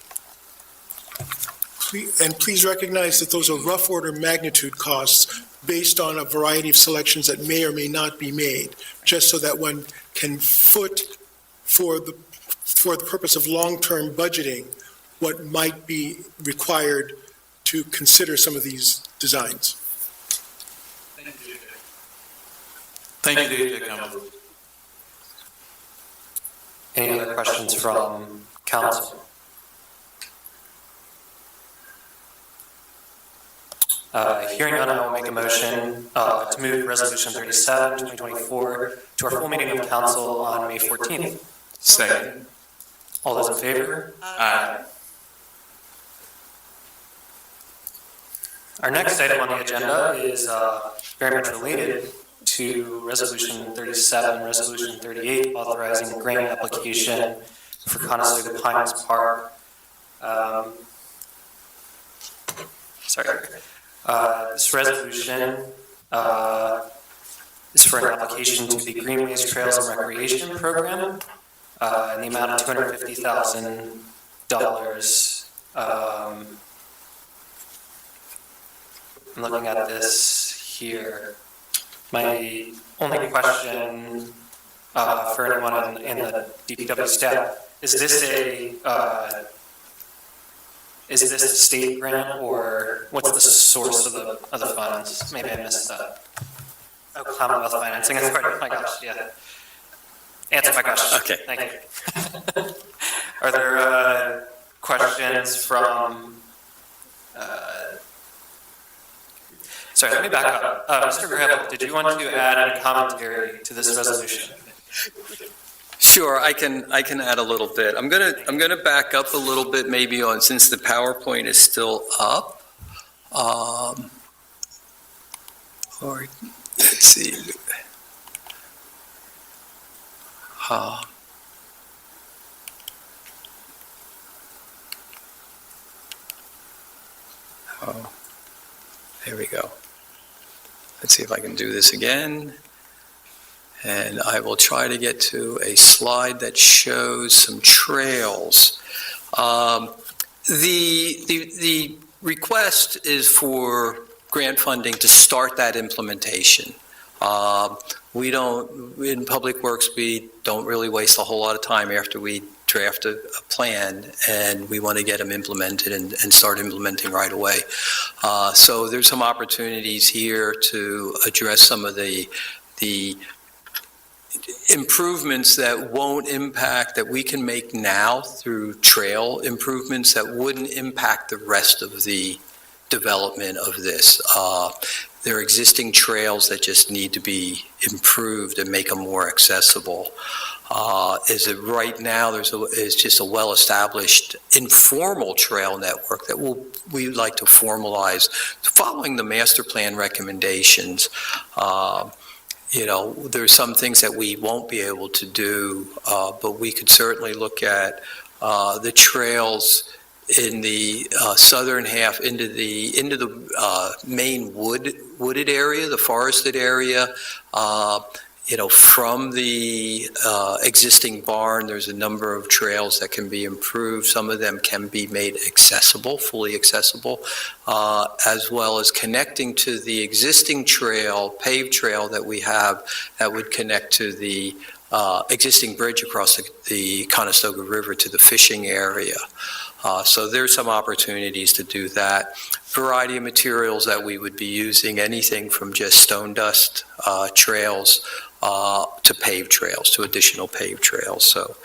And please recognize that those are rough order magnitude costs based on a variety of selections that may or may not be made, just so that one can foot for the purpose of long-term budgeting what might be required to consider some of these designs. Thank you, David Campbell. Any other questions from council? Hearing none, I will make a motion to move Resolution 37, 2024 to our full meeting of council on May 14th. Second. All those in favor? Aye. Our next item on the agenda is very much related to Resolution 37, Resolution 38, authorizing a grant application for Conestoga Pines Park. This resolution is for an application to the Greenways Trails and Recreation Program in the amount of $250,000. I'm looking at this here. My only question for anyone in the DPW staff, is this a state grant, or what's the source of the funds? Maybe I missed that. Oh, Commonwealth financing, that's right, my gosh, yeah. Answer my question. Okay. Thank you. Are there questions from, sorry, let me back up. Mr. Grable, did you want to add any commentary to this resolution? Sure, I can add a little bit. I'm gonna back up a little bit, maybe on, since the PowerPoint is still up. Or let's see. Oh, there we go. Let's see if I can do this again. And I will try to get to a slide that shows some trails. The request is for grant funding to start that implementation. We don't, in Public Works, we don't really waste a whole lot of time after we draft a plan, and we want to get them implemented and start implementing right away. So there's some opportunities here to address some of the improvements that won't impact, that we can make now through trail improvements that wouldn't impact the rest of the development of this. There are existing trails that just need to be improved and make them more accessible. Right now, there's just a well-established informal trail network that we'd like to formalize following the master plan recommendations. There's some things that we won't be able to do, but we could certainly look at the trails in the southern half into the main wooded area, the forested area. From the existing barn, there's a number of trails that can be improved. Some of them can be made accessible, fully accessible, as well as connecting to the existing trail, paved trail that we have that would connect to the existing bridge across the Conestoga River to the fishing area. So there's some opportunities to do that. Variety of materials that we would be using, anything from just stone dust trails to paved trails, to additional paved trails. So,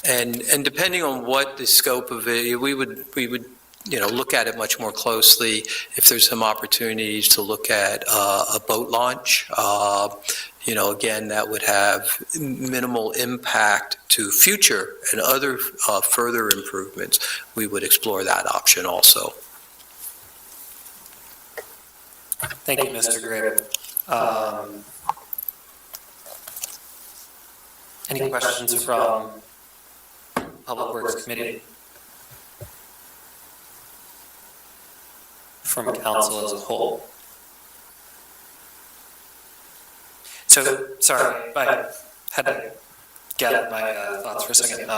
and depending on what the scope of it, we would look at it much more closely. If there's some opportunities to look at a boat launch, again, that would have minimal impact to future and other further improvements. We would explore that option also. Thank you, Mr. Grable. Any questions from Public Works Committee? From council as a whole? So, sorry, I had to gather my thoughts for a second.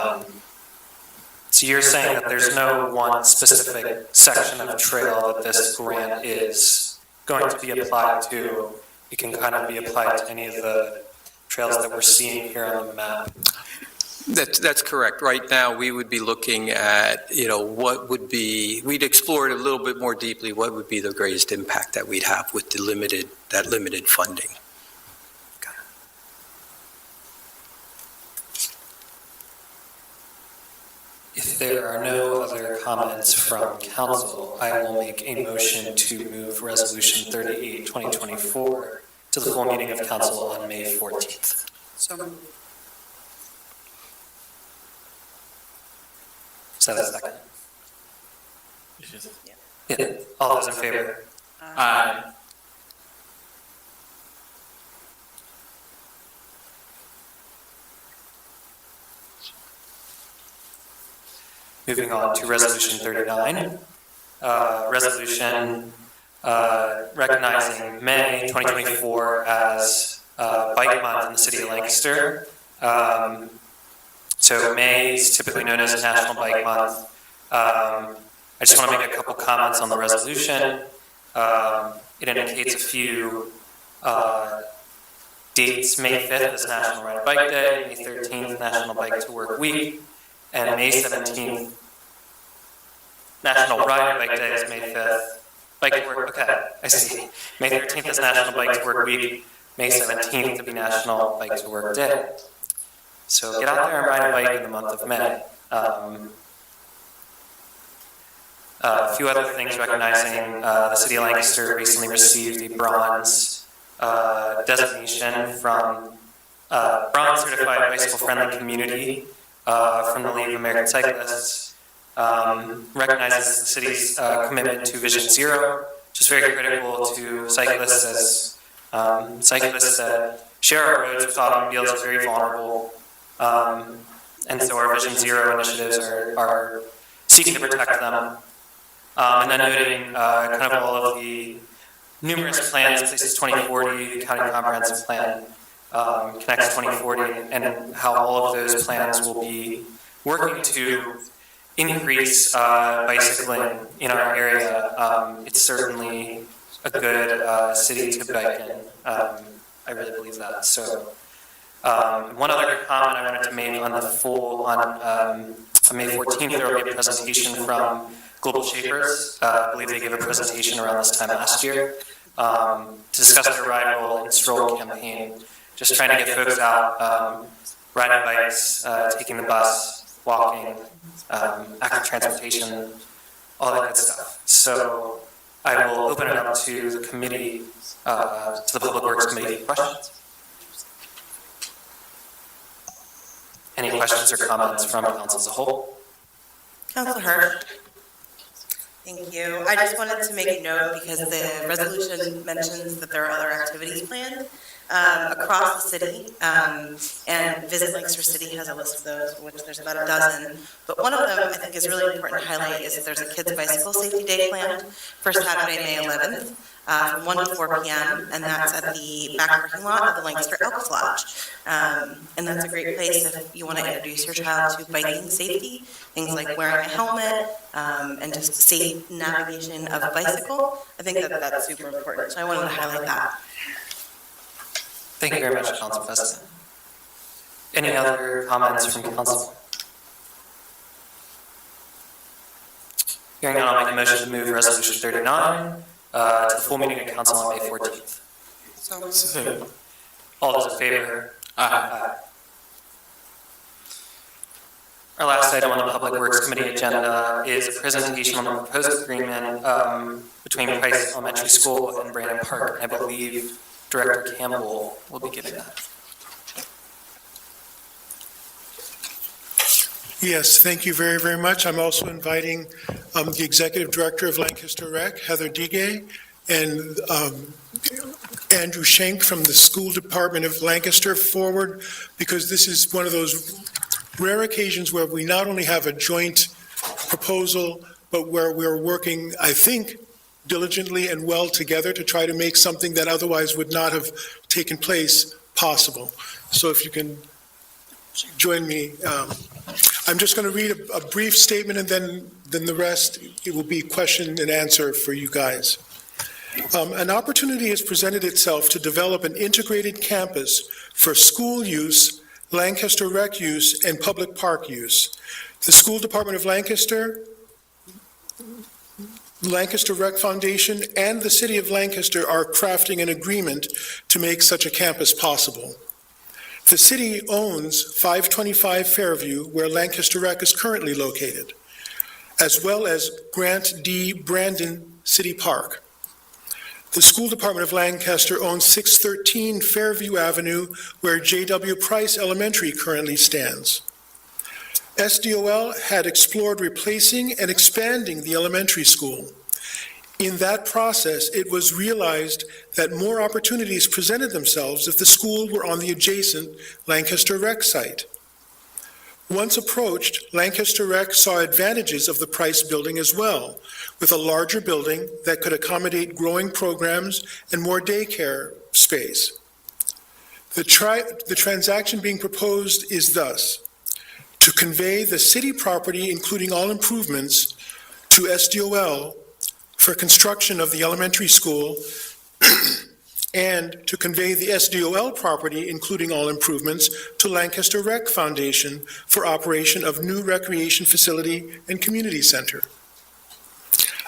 So you're saying that there's no one specific section of trail that this grant is going to be applied to? It can kind of be applied to any of the trails that we're seeing here on the map? That's correct. Right now, we would be looking at, what would be, we'd explore it a little bit more deeply, what would be the greatest impact that we'd have with that limited funding. If there are no other comments from council, I will make a motion to move Resolution 38, 2024 to the full meeting of council on May 14th. So moved. Is that a second? Yeah. All those in favor? Aye. Moving on to Resolution 39, resolution recognizing May 2024 as Bike Month in the city of Lancaster. So May is typically known as National Bike Month. I just want to make a couple comments on the resolution. It indicates a few dates. May 5th is National Ride a Bike Day, May 13th, National Bike to Work Week, and May 17th, National Ride a Bike Day is May 5th. Bike to Work, okay, I see. May 13th is National Bike to Work Week, May 17th to be National Bike to Work Day. So get out there and ride a bike in the month of May. A few other things recognizing the City of Lancaster recently received a bronze designation from Bronze Certified Bicycle Friendly Community from the League of American Cyclists. Recognizes the city's commitment to Vision Zero, which is very critical to cyclists, as cyclists that share our roads with automobiles are very vulnerable. And so our Vision Zero initiatives are seeking to protect them. And then noting kind of all of the numerous plans, Places 2040, the County Comprehensive Plan, Connects 2040, and how all of those plans will be working to increase bicycling in our area. It's certainly a good city to bike in. I really believe that. So one other comment I wanted to make on May 14th, there will be a presentation from Global Shapers. I believe they gave a presentation around this time last year to discuss their Ride, Roll, and Stroll campaign. Just trying to get folks out, riding bikes, taking the bus, walking, active transportation, all that good stuff. So I will open it up to the committee, to the Public Works Committee for questions. Any questions or comments from council as a whole? Councilor Hurd. Thank you. I just wanted to make a note because the resolution mentions that there are other activities planned across the city, and Visit Lancaster City has a list of those, which there's about a dozen. But one of them I think is really important to highlight is that there's a Kids Bicycle Safety Day planned for Saturday, May 11th, from 1 to 4 p.m., and that's at the back parking lot of the Lancaster Elks Lodge. And that's a great place if you want to introduce your child to biking safety, things like wearing a helmet, and just safe navigation of a bicycle. I think that that's super important, so I wanted to highlight that. Thank you very much, Council President. Any other comments from council? Hearing none, I'll make a motion to move Resolution 39 to the full meeting of council on May 14th. So All those in favor? Aye. Our last item on the Public Works Committee agenda is a presentation on the proposed agreement between Price Elementary School and Brandon Park. I believe Director Campbell will be giving that. Yes, thank you very, very much. I'm also inviting the Executive Director of Lancaster Rec, Heather Digay, and Andrew Schenk from the School Department of Lancaster forward, because this is one of those rare occasions where we not only have a joint proposal, but where we're working, I think, diligently and well together to try to make something that otherwise would not have taken place possible. So if you can join me. I'm just going to read a brief statement, and then the rest, it will be question and answer for you guys. An opportunity has presented itself to develop an integrated campus for school use, Lancaster Rec use, and public park use. The School Department of Lancaster, Lancaster Rec Foundation, and the City of Lancaster are crafting an agreement to make such a campus possible. The city owns 525 Fairview, where Lancaster Rec is currently located, as well as Grant D. Brandon City Park. The School Department of Lancaster owns 613 Fairview Avenue, where J.W. Price Elementary currently stands. SDOL had explored replacing and expanding the elementary school. In that process, it was realized that more opportunities presented themselves if the school were on the adjacent Lancaster Rec site. Once approached, Lancaster Rec saw advantages of the Price building as well, with a larger building that could accommodate growing programs and more daycare space. The transaction being proposed is thus: to convey the city property, including all improvements, to SDOL for construction of the elementary school, and to convey the SDOL property, including all improvements, to Lancaster Rec Foundation for operation of new recreation facility and community center.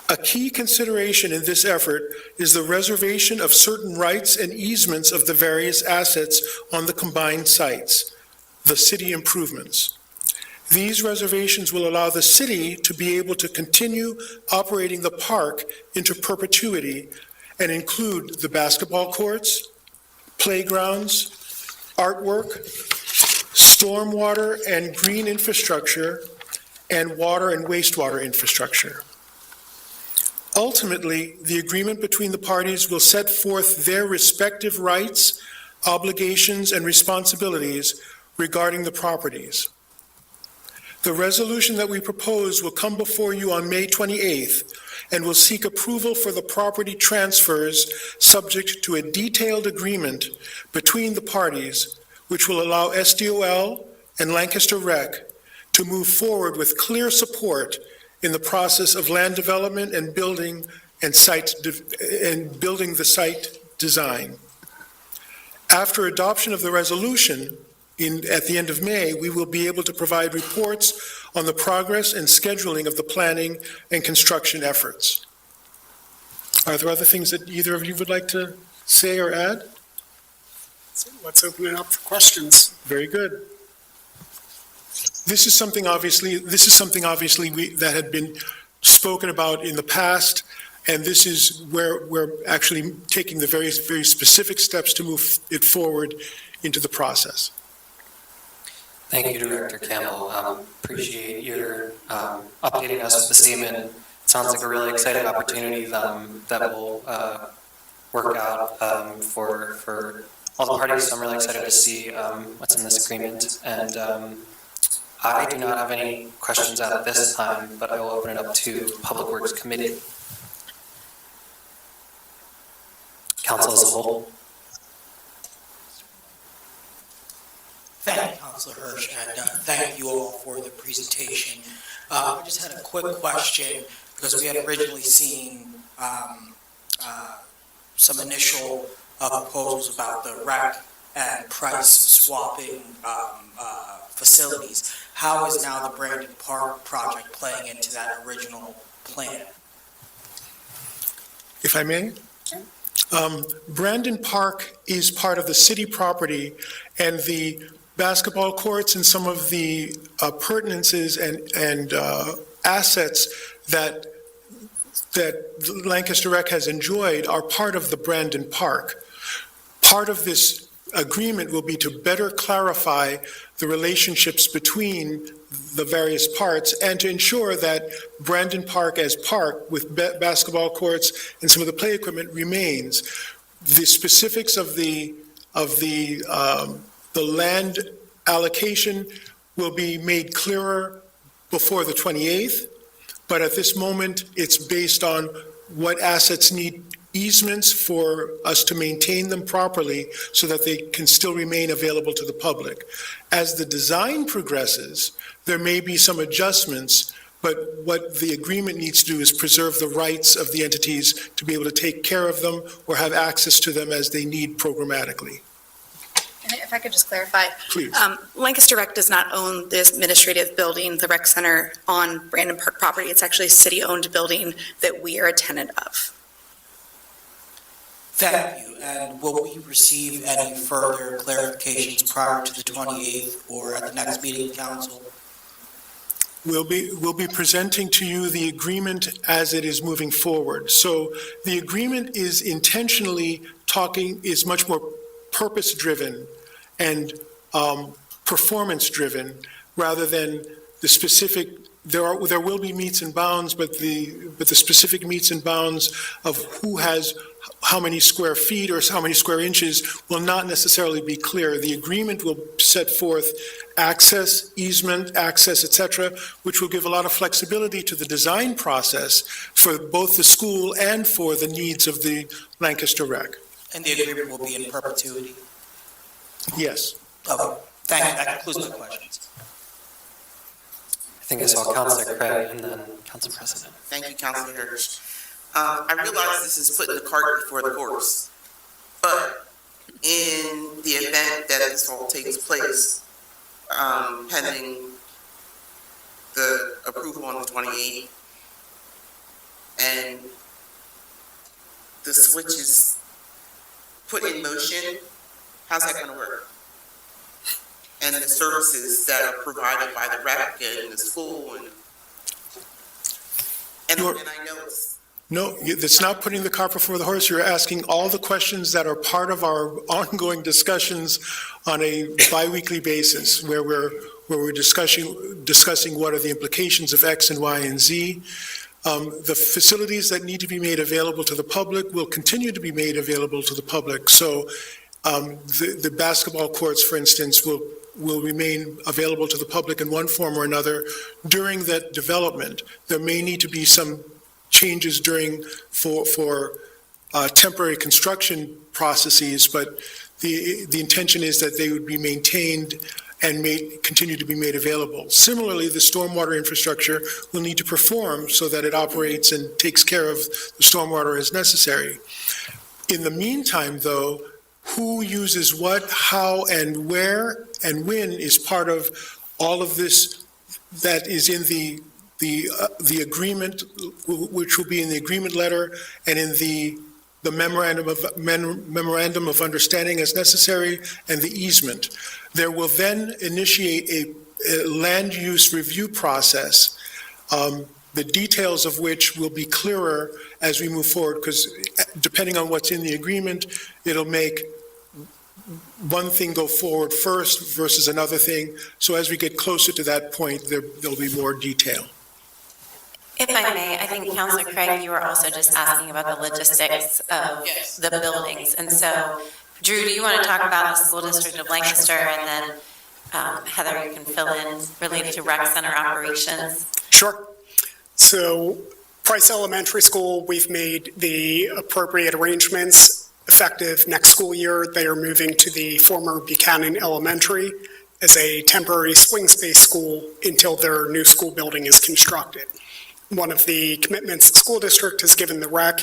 A key consideration in this effort is the reservation of certain rights and easements of the various assets on the combined sites, the city improvements. These reservations will allow the city to be able to continue operating the park into perpetuity and include the basketball courts, playgrounds, artwork, stormwater and green infrastructure, and water and wastewater infrastructure. Ultimately, the agreement between the parties will set forth their respective rights, obligations, and responsibilities regarding the properties. The resolution that we propose will come before you on May 28th and will seek approval for the property transfers subject to a detailed agreement between the parties, which will allow SDOL and Lancaster Rec to move forward with clear support in the process of land development and building the site design. After adoption of the resolution, at the end of May, we will be able to provide reports on the progress and scheduling of the planning and construction efforts. Are there other things that either of you would like to say or add? Let's open it up for questions. Very good. This is something obviously that had been spoken about in the past, and this is where we're actually taking the very, very specific steps to move it forward into the process. Thank you, Director Campbell. Appreciate your updating us with the statement. It sounds like a really exciting opportunity that will work out for all the parties. So I'm really excited to see what's in this agreement. And I do not have any questions at this time, but I will open it up to Public Works Committee. Council as a whole. Thank you, Councilor Hirsch, and thank you all for the presentation. I just had a quick question, because we had originally seen some initial proposals about the Rec and Price swapping facilities. How is now the Brandon Park project playing into that original plan? If I may? Brandon Park is part of the city property, and the basketball courts and some of the appurtenances and assets that Lancaster Rec has enjoyed are part of the Brandon Park. Part of this agreement will be to better clarify the relationships between the various parts and to ensure that Brandon Park as park with basketball courts and some of the play equipment remains. The specifics of the land allocation will be made clearer before the 28th, but at this moment, it's based on what assets need easements for us to maintain them properly so that they can still remain available to the public. As the design progresses, there may be some adjustments, but what the agreement needs to do is preserve the rights of the entities to be able to take care of them or have access to them as they need programmatically. And if I could just clarify, Please. Lancaster Rec does not own this administrative building, the rec center on Brandon Park property. It's actually a city-owned building that we are a tenant of. Thank you. And will we receive any further clarifications prior to the 28th or at the next meeting, council? We'll be presenting to you the agreement as it is moving forward. So the agreement is intentionally is much more purpose-driven and performance-driven rather than the specific. There will be meets and bounds, but the specific meets and bounds of who has how many square feet or how many square inches will not necessarily be clear. The agreement will set forth access, easement, access, et cetera, which will give a lot of flexibility to the design process for both the school and for the needs of the Lancaster Rec. And the agreement will be in perpetuity? Yes. Okay, thank you. That concludes my questions. I think I saw Councilor Craig and then Council President. Thank you, Councilor Hirsch. I realize this is putting the cart before the horse, but in the event that this all takes place, pending the approval on the 28th, and the switch is put in motion, how's that going to work? And the services that are provided by the rec and the school and I know it's. No, it's not putting the cart before the horse. You're asking all the questions that are part of our ongoing discussions on a biweekly basis, where we're discussing what are the implications of X and Y and Z. The facilities that need to be made available to the public will continue to be made available to the public. So the basketball courts, for instance, will remain available to the public in one form or another during that development. There may need to be some changes for temporary construction processes, but the intention is that they would be maintained and continue to be made available. Similarly, the stormwater infrastructure will need to perform so that it operates and takes care of the stormwater as necessary. In the meantime, though, who uses what, how, and where, and when is part of all of this that is in the agreement, which will be in the agreement letter and in the memorandum of understanding as necessary, and the easement. There will then initiate a land use review process, the details of which will be clearer as we move forward, because depending on what's in the agreement, it'll make one thing go forward first versus another thing. So as we get closer to that point, there'll be more detail. If I may, I think Councilor Craig, you were also just asking about the logistics of the buildings. And so, Drew, do you want to talk about the school district of Lancaster, and then Heather, you can fill in related to rec center operations? Sure. So Price Elementary School, we've made the appropriate arrangements. Effective next school year, they are moving to the former Buchanan Elementary as a temporary swing space school until their new school building is constructed. One of the commitments the school district has given the rec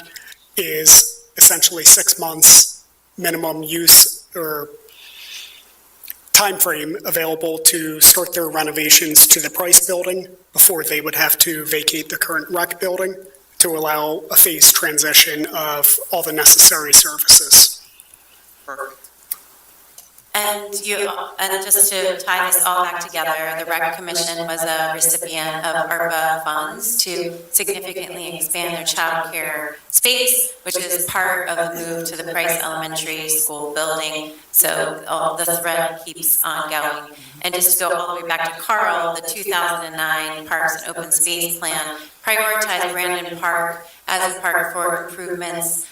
is essentially 6 months minimum use or time frame available to start their renovations to the Price building before they would have to vacate the current rec building to allow a phased transition of all the necessary services. Perfect. And just to tie this all back together, the Rec Commission was a recipient of ARPA funds to significantly expand their child care space, which is part of the move to the Price Elementary School building. So the thread keeps on going. And just to go all the way back to Carl, the 2009 Parks and Open Space Plan prioritized Brandon Park as a park for improvements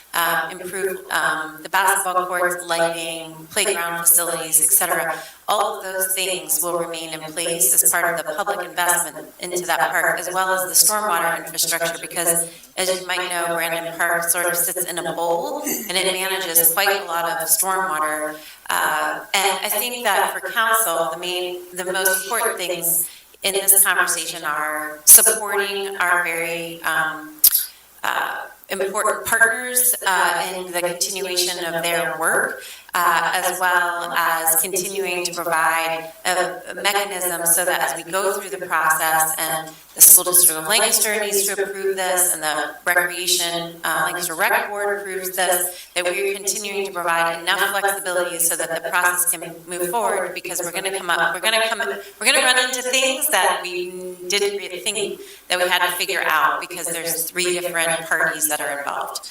improve the basketball courts, lighting, playground facilities, et cetera. All of those things will remain in place as part of the public investment into that park, as well as the stormwater infrastructure, because as you might know, Brandon Park sort of sits in a bowl, and it manages quite a lot of stormwater. And I think that for council, the most important things in this conversation are supporting our very important partners in the continuation of their work, as well as continuing to provide a mechanism so that as we go through the process and the School District of Lancaster needs to approve this and the Lancaster Rec Board approves this, that we're continuing to provide enough flexibility so that the process can move forward, because we're going to run into things that we didn't really think that we had to figure out, because there's 3 different parties that are involved.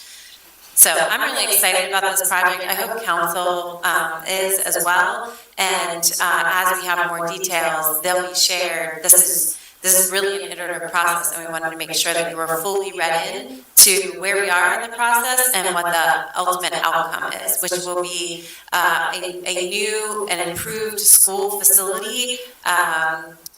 So I'm really excited about this project. I hope council is as well. And as we have more details, they'll be shared. This is really an iterative process, and we wanted to make sure that we were fully read in to where we are in the process and what the ultimate outcome is, which will be a new and improved school facility.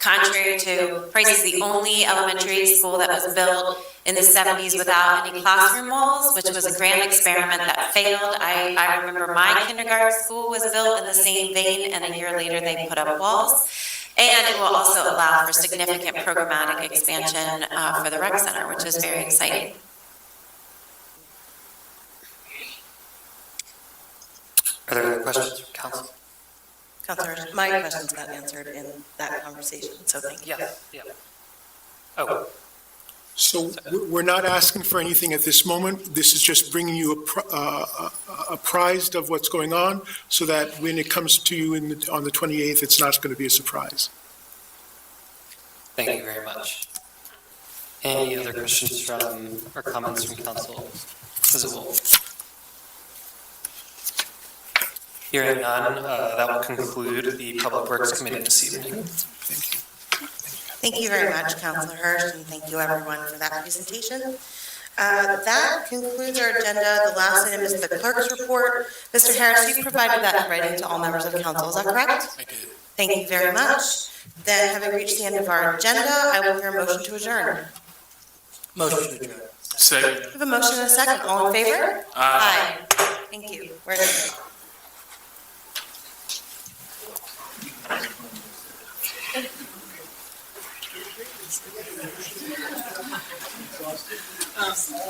Contrary to Price is the only elementary school that was built in the 70s without any classroom walls, which was a grand experiment that failed. I remember my kindergarten school was built in the same vein, and a year later they put up walls. And it will also allow for significant programmatic expansion for the rec center, which is very exciting. Are there other questions from council? Councilor, my questions got answered in that conversation, so thank you. Yeah. Oh, So we're not asking for anything at this moment. This is just bringing you apprised of what's going on, so that when it comes to you on the 28th, it's not going to be a surprise. thank you very much. Any other questions from, or comments from council visible? Hearing none, that will conclude the Public Works Committee this evening. Thank you. Thank you very much, Councilor Hirsch, and thank you everyone for that presentation. That concludes our agenda. The last item is the clerk's report. Mr. Harris, you provided that in writing to all members of council, is that correct? I did. Thank you very much. Then, having reached the end of our agenda, I will hear a motion to adjourn. Motion to adjourn. Second. We have a motion and a second. All in favor? Aye. Thank you. We're adjourned. Yes.